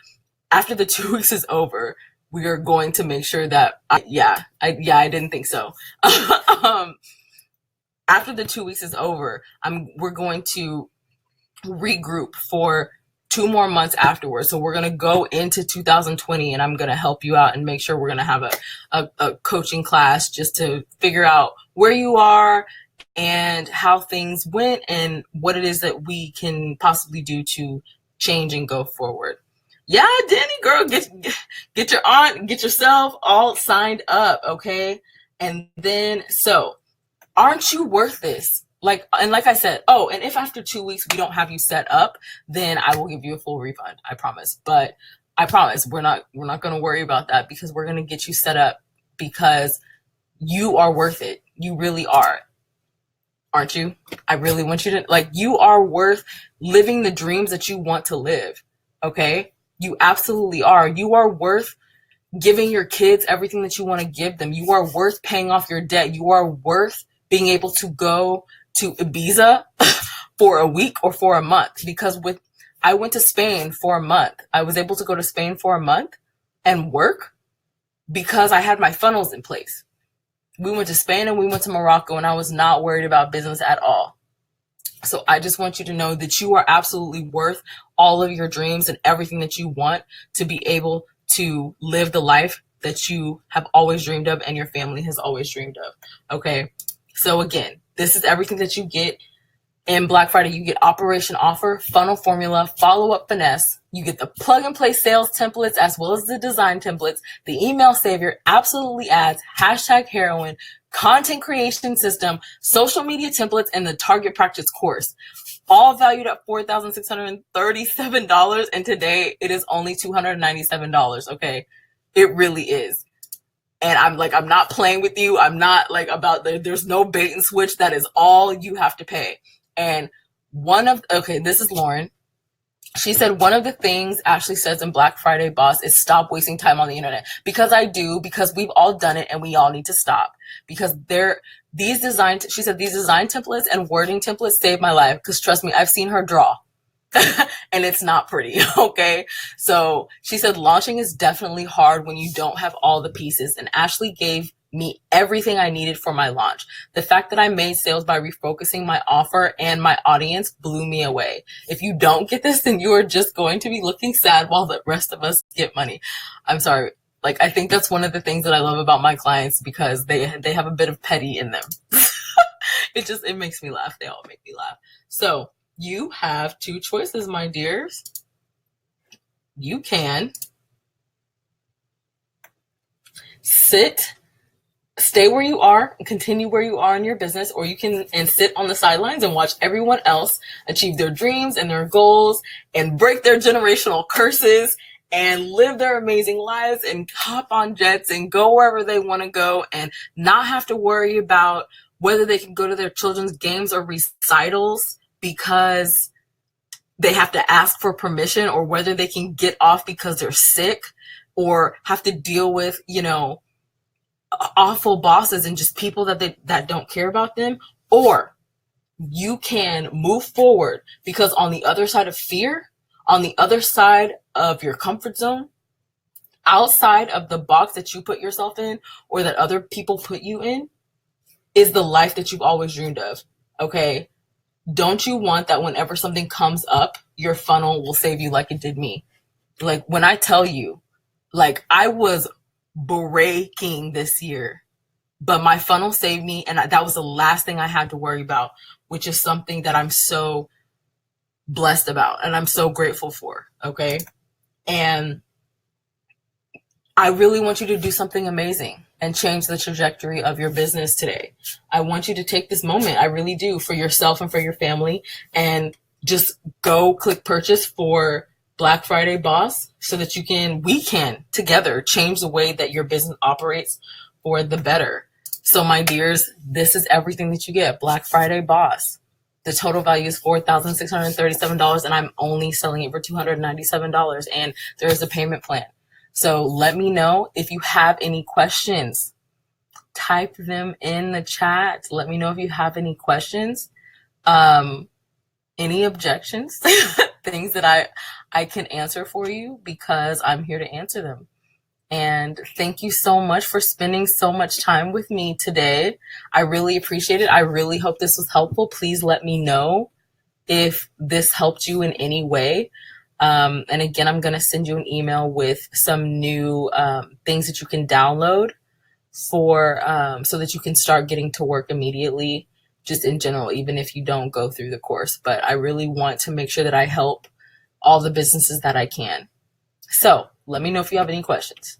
After the 2 weeks is over, we are going to make sure that, I didn't think so. After the 2 weeks is over, we're going to regroup for 2 more months afterwards. So we're going to go into 2020 and I'm going to help you out and make sure we're going to have a coaching class just to figure out where you are and how things went and what it is that we can possibly do to change and go forward. Yeah, Danny girl, get your aunt, get yourself all signed up, okay? And then, so aren't you worth this? Like I said, and if after 2 weeks we don't have you set up, then I will give you a full refund. I promise. But I promise we're not going to worry about that because we're going to get you set up because you are worth it. You really are. Aren't you? I really want you to, you are worth living the dreams that you want to live. Okay? You absolutely are. You are worth giving your kids everything that you want to give them. You are worth paying off your debt. You are worth being able to go to Ibiza for a week or for a month, because I went to Spain for a month. I was able to go to Spain for a month and work because I had my funnels in place. We went to Spain and we went to Morocco and I was not worried about business at all. So I just want you to know that you are absolutely worth all of your dreams and everything that you want to be able to live the life that you have always dreamed of and your family has always dreamed of. Okay. So again, this is everything that you get in Black Friday. You get Operation Offer, Funnel Formula, Follow-Up Finesse. You get the plug and play sales templates as well as the design templates, the email savior, absolutely ads, #heroin, content creation system, social media templates, and the target practice course. All valued at $4,637. And today it is only $297. Okay. It really is. And I'm not playing with you. I'm not there's no bait and switch. That is all you have to pay. And this is Lauren. She said, one of the things Ashley says in Black Friday Boss is stop wasting time on the internet. Because we've all done it and we all need to stop. Because these design templates and wording templates saved my life. Because trust me, I've seen her draw. And it's not pretty, okay? So she said launching is definitely hard when you don't have all the pieces. And Ashley gave me everything I needed for my launch. The fact that I made sales by refocusing my offer and my audience blew me away. If you don't get this, then you are just going to be looking sad while the rest of us get money. I'm sorry. I think that's one of the things that I love about my clients because they have a bit of petty in them. It makes me laugh. They all make me laugh. So you have 2 choices, my dears. You can stay where you are and continue where you are in your business, or you can sit on the sidelines and watch everyone else achieve their dreams and their goals and break their generational curses and live their amazing lives and hop on jets and go wherever they want to go and not have to worry about whether they can go to their children's games or recitals because they have to ask for permission, or whether they can get off because they're sick or have to deal with, awful bosses and just people that don't care about them. Or you can move forward because on the other side of fear, on the other side of your comfort zone, outside of the box that you put yourself in or that other people put you in, is the life that you've always dreamed of. Okay. Don't you want that whenever something comes up, your funnel will save you like it did me? When I tell you, I was breaking this year, but my funnel saved me. And that was the last thing I had to worry about, which is something that I'm so blessed about and I'm so grateful for. Okay. And I really want you to do something amazing and change the trajectory of your business today. I want you to take this moment, I really do, for yourself and for your family, and just go click purchase for Black Friday Boss so that we can together change the way that your business operates for the better. So my dears, this is everything that you get. Black Friday Boss. The total value is $4,637, and I'm only selling it for $297. And there is a payment plan. So let me know if you have any questions. Type them in the chat. Let me know if you have any questions, any objections, things that I can answer for you, because I'm here to answer them. And thank you so much for spending so much time with me today. I really appreciate it. I really hope this was helpful. Please let me know if this helped you in any way. And again, I'm going to send you an email with some new things that you can download for so that you can start getting to work immediately, just in general, even if you don't go through the course. But I really want to make sure that I help all the businesses that I can. So let me know if you have any questions.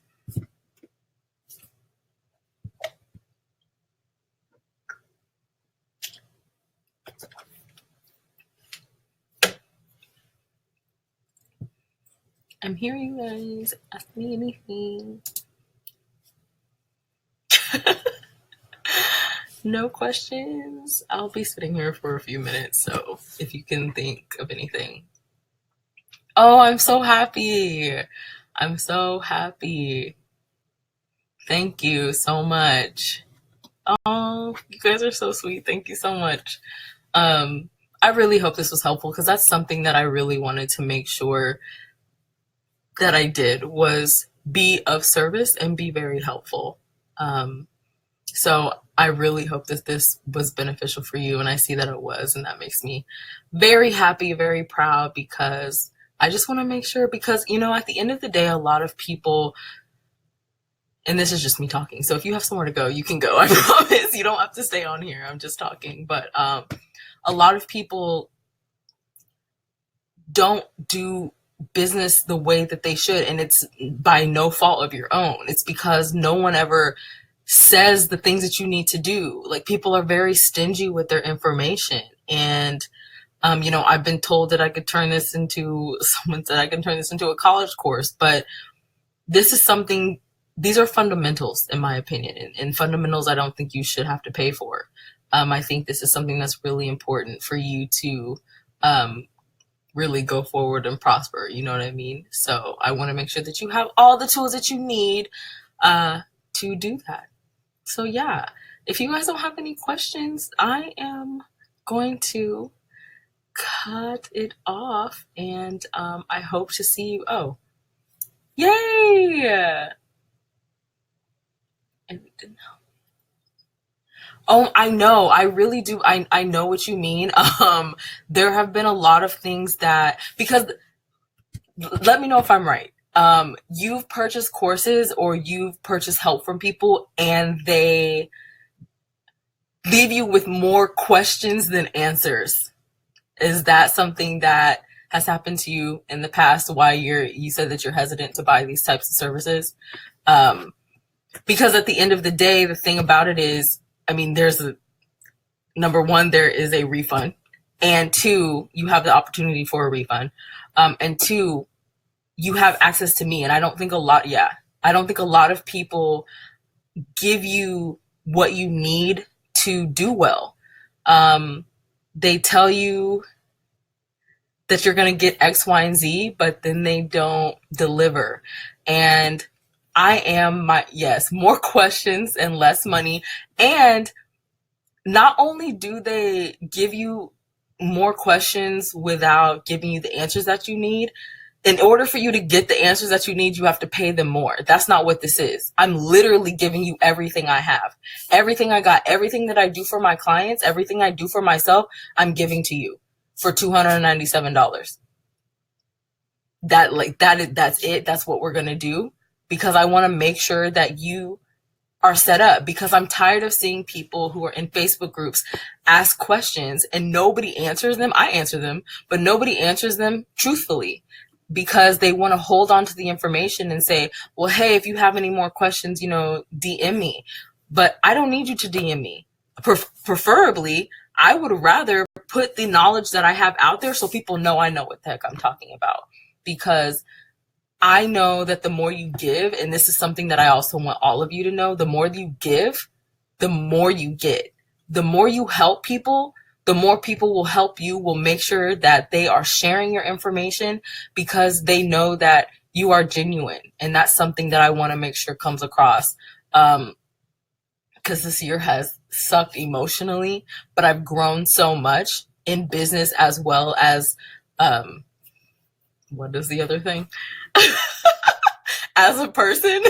I'm here, you guys. Ask me anything. No questions? I'll be sitting here for a few minutes, so if you can think of anything. Oh, I'm so happy. I'm so happy. Thank you so much. Oh, you guys are so sweet. Thank you so much. I really hope this was helpful, because that's something that I really wanted to make sure that I did, was be of service and be very helpful. So I really hope that this was beneficial for you, and I see that it was, and that makes me very happy, very proud, because I just want to make sure, because, at the end of the day, a lot of people, and this is just me talking, so if you have somewhere to go, you can go. I promise. You don't have to stay on here. I'm just talking. But a lot of people don't do business the way that they should, and it's by no fault of your own. It's because no one ever says the things that you need to do. Like, people are very stingy with their information, and I've been told that I could turn this into, someone said I can turn this into a college course, but this is something, these are fundamentals in my opinion, and fundamentals I don't think you should have to pay for. I think this is something that's really important for you to really go forward and prosper. You know what I mean? So I want to make sure that you have all the tools that you need to do that. So yeah, if you guys don't have any questions, I am going to cut it off, and I hope to see you. Oh, yay! And we didn't know. Oh, I know. I really do. I know what you mean. There have been a lot of things that, because, let me know if I'm right. You've purchased courses or you've purchased help from people, and they leave you with more questions than answers. Is that something that has happened to you in the past? Why you said that you're hesitant to buy these types of services? Because at the end of the day, the thing about it is, there's number one, there is a refund, and two, you have the opportunity for a refund, and two, you have access to me. And I don't think a lot of people give you what you need to do well. They tell you that you're going to get X, Y, and Z, but then they don't deliver. And I am more questions and less money. And not only do they give you more questions without giving you the answers that you need, in order for you to get the answers that you need, you have to pay them more. That's not what this is. I'm literally giving you everything I have. Everything I got, everything that I do for my clients, everything I do for myself, I'm giving to you for $297. That's it. That's what we're going to do, because I want to make sure that you are set up, because I'm tired of seeing people who are in Facebook groups ask questions and nobody answers them. I answer them, but nobody answers them truthfully, because they want to hold on to the information and say, well, hey, if you have any more questions, DM me. But I don't need you to DM me. Preferably, I would rather put the knowledge that I have out there so people know I know what the heck I'm talking about. Because I know that the more you give, and this is something that I also want all of you to know, the more you give, the more you get. The more you help people, the more people will help you, will make sure that they are sharing your information because they know that you are genuine. And that's something that I want to make sure comes across. Because this year has sucked emotionally, but I've grown so much in business as well as, what is the other thing? As a person.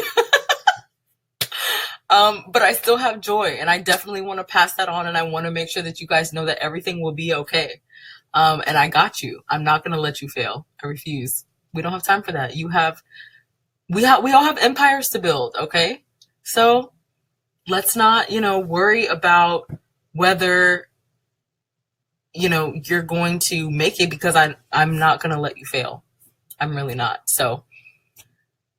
But I still have joy, and I definitely want to pass that on, and I want to make sure that you guys know that everything will be okay. And I got you. I'm not going to let you fail. I refuse. We don't have time for that. We all have empires to build, okay? So let's not, worry about whether, you're going to make it, because I'm not going to let you fail. I'm really not. So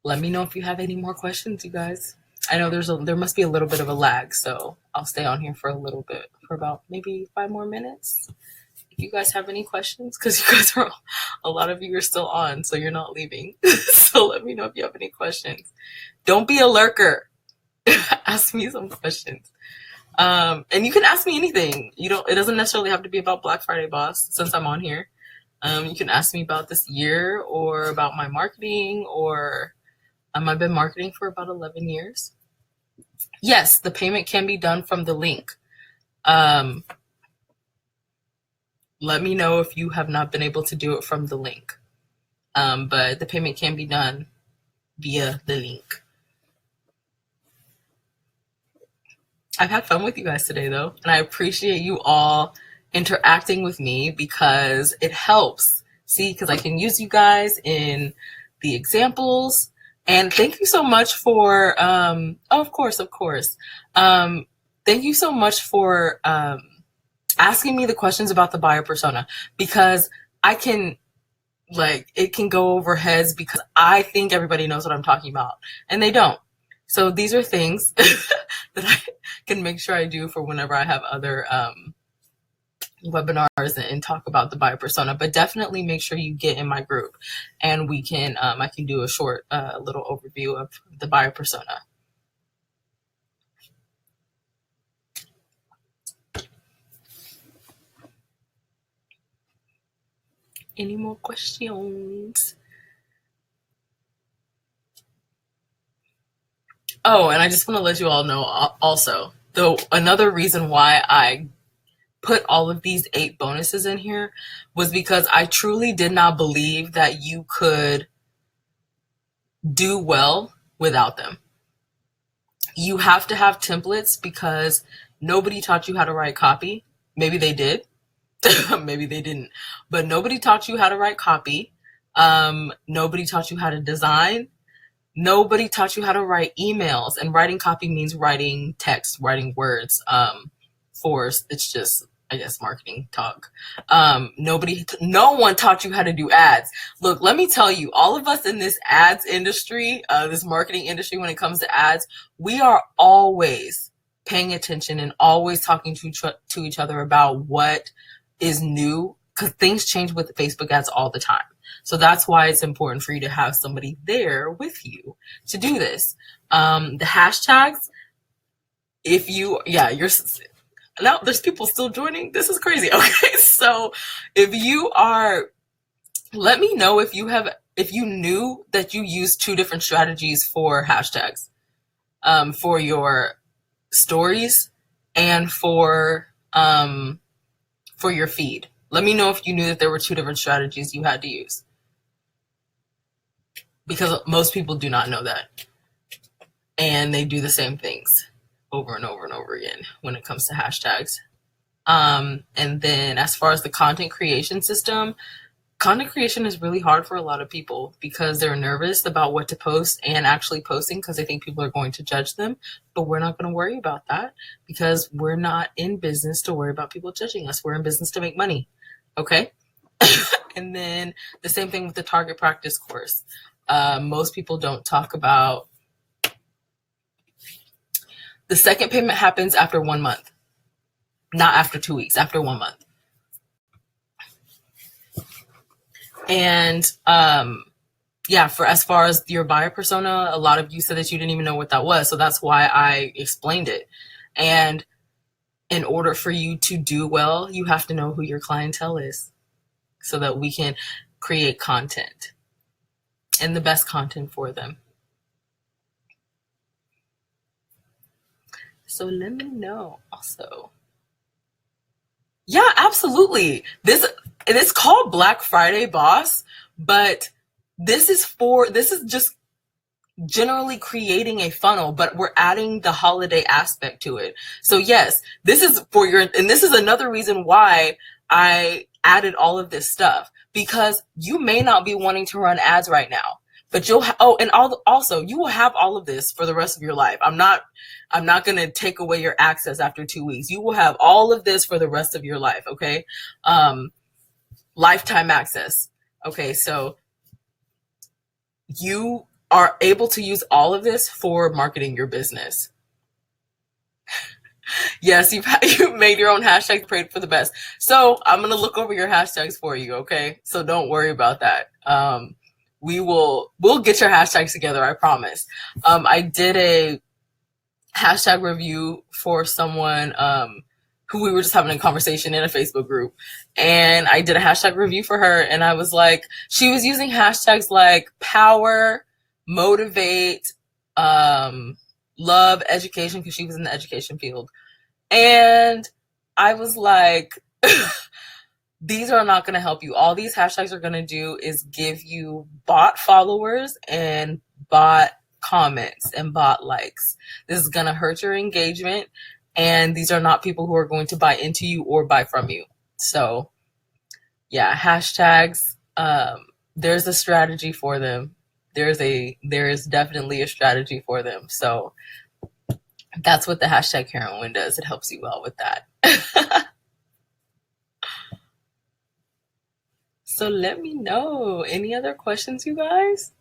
let me know if you have any more questions, you guys. I know there must be a little bit of a lag, so I'll stay on here for a little bit, for about maybe 5 more minutes. If you guys have any questions, because you guys a lot of you are still on, so you're not leaving. So let me know if you have any questions. Don't be a lurker. Ask me some questions. And you can ask me anything. It doesn't necessarily have to be about Black Friday Boss, since I'm on here. You can ask me about this year, or about my marketing, or I've been marketing for about 11 years. Yes, the payment can be done from the link. Let me know if you have not been able to do it from the link. But the payment can be done via the link. I've had fun with you guys today, though, and I appreciate you all interacting with me, because it helps. See, because I can use you guys in the examples. And thank you so much for, of course. Thank you so much for asking me the questions about the buyer persona, because it can go over heads, because I think everybody knows what I'm talking about, and they don't. So these are things that I can make sure I do for whenever I have other webinars and talk about the buyer persona. But definitely make sure you get in my group, and we can I can do a short little overview of the buyer persona. Any more questions? Oh, and I just want to let you all know also, though, another reason why I put all of these 8 bonuses in here was because I truly did not believe that you could do well without them. You have to have templates, because nobody taught you how to write copy. Maybe they did. Maybe they didn't. But nobody taught you how to write copy. Nobody taught you how to design. Nobody taught you how to write emails. And writing copy means writing text, writing words. It's just, I guess, marketing talk. No one taught you how to do ads. Look, let me tell you, all of us in this ads industry, this marketing industry, when it comes to ads, we are always paying attention and always talking to each other about what is new, because things change with Facebook ads all the time. So that's why it's important for you to have somebody there with you to do this. The hashtags, now there's people still joining. This is crazy. Okay, so let me know if you knew that you used 2 different strategies for hashtags, for your stories and for your feed. Let me know if you knew that there were 2 different strategies you had to use, because most people do not know that, and they do the same things over and over and over again when it comes to hashtags. And then as far as the content creation system, content creation is really hard for a lot of people, because they're nervous about what to post and actually posting, because they think people are going to judge them. But we're not going to worry about that, because we're not in business to worry about people judging us. We're in business to make money. Okay. And then the same thing with the target practice course. Most people don't talk about the second payment happens after 1 month, not after 2 weeks, after 1 month. And for as far as your buyer persona, a lot of you said that you didn't even know what that was. So that's why I explained it. And in order for you to do well, you have to know who your clientele is so that we can create content and the best content for them. So let me know also. Yeah, absolutely. It's called Black Friday Boss, but this is just generally creating a funnel, but we're adding the holiday aspect to it. So yes, this is for your, and this is another reason why I added all of this stuff, because you may not be wanting to run ads right now, but also you will have all of this for the rest of your life. I'm not going to take away your access after 2 weeks. You will have all of this for the rest of your life. Okay. Lifetime access. Okay. So you are able to use all of this for marketing your business. Yes, you've made your own hashtags, prayed for the best. So I'm going to look over your hashtags for you. Okay. So don't worry about that. We'll get your hashtags together. I promise. I did a hashtag review for someone, who we were just having a conversation in a Facebook group, and I did a hashtag review for her, and I was like, she was using hashtags like power, motivate, love, education, because she was in the education field. And I was like, these are not going to help you. All these hashtags are going to do is give you bot followers and bot comments and bot likes. This is going to hurt your engagement. And these are not people who are going to buy into you or buy from you. So yeah, hashtags, there's a strategy for them. There is definitely a strategy for them. So that's what the hashtag Karen Wynn does. It helps you out with that. So let me know. Any other questions, you guys?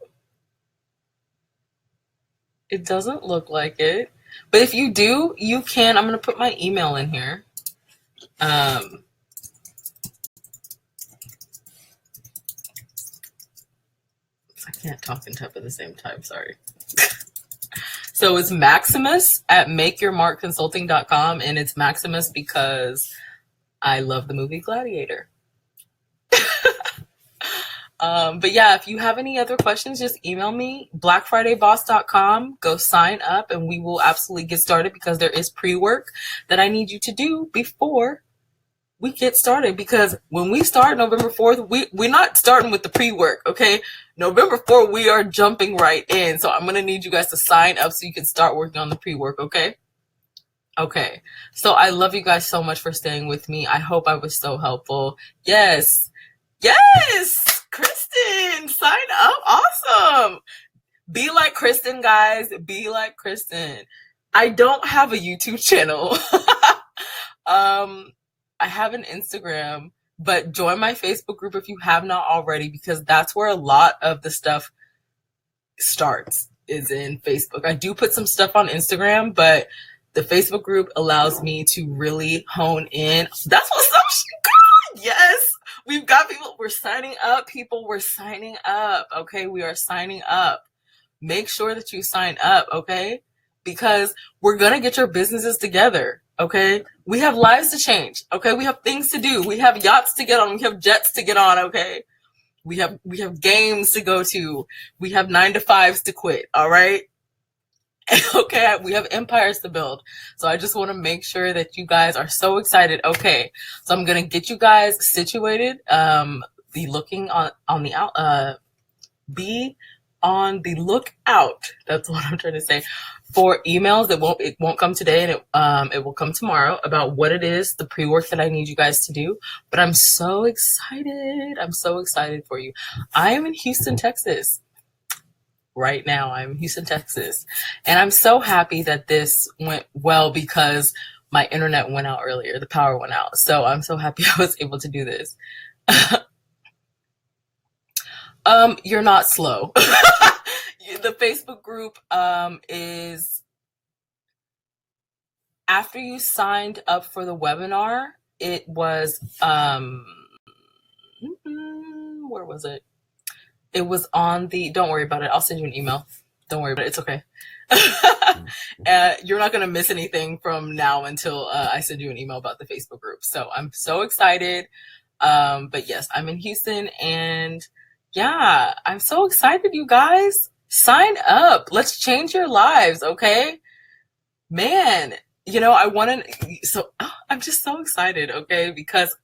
It doesn't look like it. But if you do, you can. I'm going to put my email in here. I can't talk and type at the same time. Sorry. So it's Maximus at makeyourmarkconsulting.com. And it's Maximus because I love the movie Gladiator. But yeah, if you have any other questions, just email me, blackfridayboss.com. Go sign up and we will absolutely get started, because there is pre-work that I need you to do before we get started. Because when we start November 4th, we're not starting with the pre-work, okay? November 4th, we are jumping right in. So I'm going to need you guys to sign up so you can start working on the pre-work, okay? Okay. So I love you guys so much for staying with me. I hope I was so helpful. Yes. Kristen, sign up. Awesome. Be like Kristen, guys. Be like Kristen. I don't have a YouTube channel. I have an Instagram, but join my Facebook group if you have not already, because that's where a lot of the stuff starts, is in Facebook. I do put some stuff on Instagram, but the Facebook group allows me to really hone in. That's what's up. Yes. We've got people. We're signing up. People, we're signing up. Okay. We are signing up. Make sure that you sign up. Okay. Because we're going to get your businesses together. Okay. We have lives to change. Okay. We have things to do. We have yachts to get on. We have jets to get on. Okay. We have games to go to. We have 9-to-5s to quit. All right. Okay, we have empires to build. So I just want to make sure that you guys are so excited. Okay, so I'm gonna get you guys situated. Be looking on the out. Be on the lookout. That's what I'm trying to say. For emails, it won't come today, and it will come tomorrow, about what it is, the pre-work that I need you guys to do. But I'm so excited. I'm so excited for you. I am in Houston, Texas. Right now, I'm in Houston, Texas, and I'm so happy that this went well, because my internet went out earlier. The power went out. So I'm so happy I was able to do this. You're not slow. The Facebook group is, after you signed up for the webinar, it was where was it? It was on the, don't worry about it. I'll send you an email. Don't worry about it. It's okay. You're not going to miss anything from now until I send you an email about the Facebook group. So I'm so excited. But yes, I'm in Houston, and yeah, I'm so excited, you guys. Sign up. Let's change your lives, okay? Man, I want to, I'm just so excited, okay? Because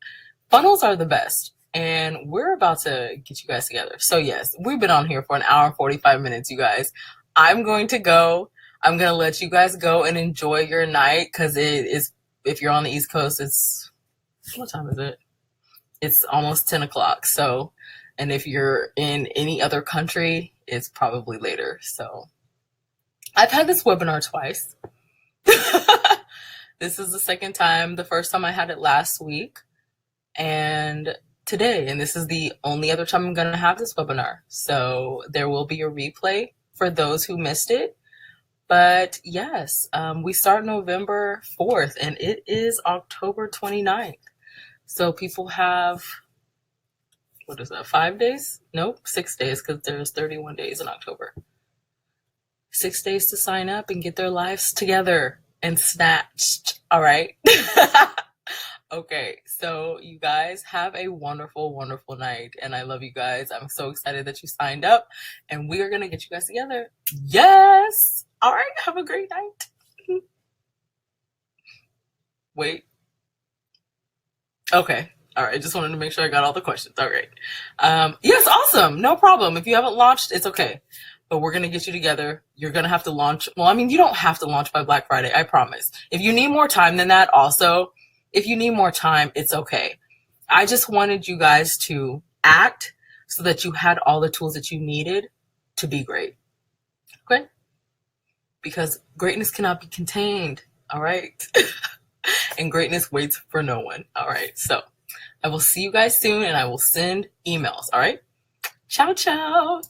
funnels are the best. And we're about to get you guys together. So yes, we've been on here for an hour and 45 minutes, you guys. I'm going to go. I'm going to let you guys go and enjoy your night, because it is, if you're on the East Coast, what time is it? It's almost 10 o'clock. So, and if you're in any other country, it's probably later. So I've had this webinar twice. This is the second time. The first time I had it last week and today, and this is the only other time I'm going to have this webinar. So there will be a replay for those who missed it. But yes, we start November 4th and it is October 29th. So people have, what is that, 5 days? Nope, 6 days, because there's 31 days in October. 6 days to sign up and get their lives together and snatched. All right. Okay, so you guys have a wonderful, wonderful night. And I love you guys. I'm so excited that you signed up, and we are going to get you guys together. Yes. All right. Have a great night. Wait. Okay. All right. Just wanted to make sure I got all the questions. All right. Yes. Awesome. No problem. If you haven't launched, it's okay. But we're going to get you together. You're going to have to launch. Well, I mean, you don't have to launch by Black Friday. I promise. If you need more time than that, also, if you need more time, it's okay. I just wanted you guys to act so that you had all the tools that you needed to be great. Okay? Because greatness cannot be contained. All right? And greatness waits for no one. All right? So I will see you guys soon, and I will send emails. All right? Ciao, ciao.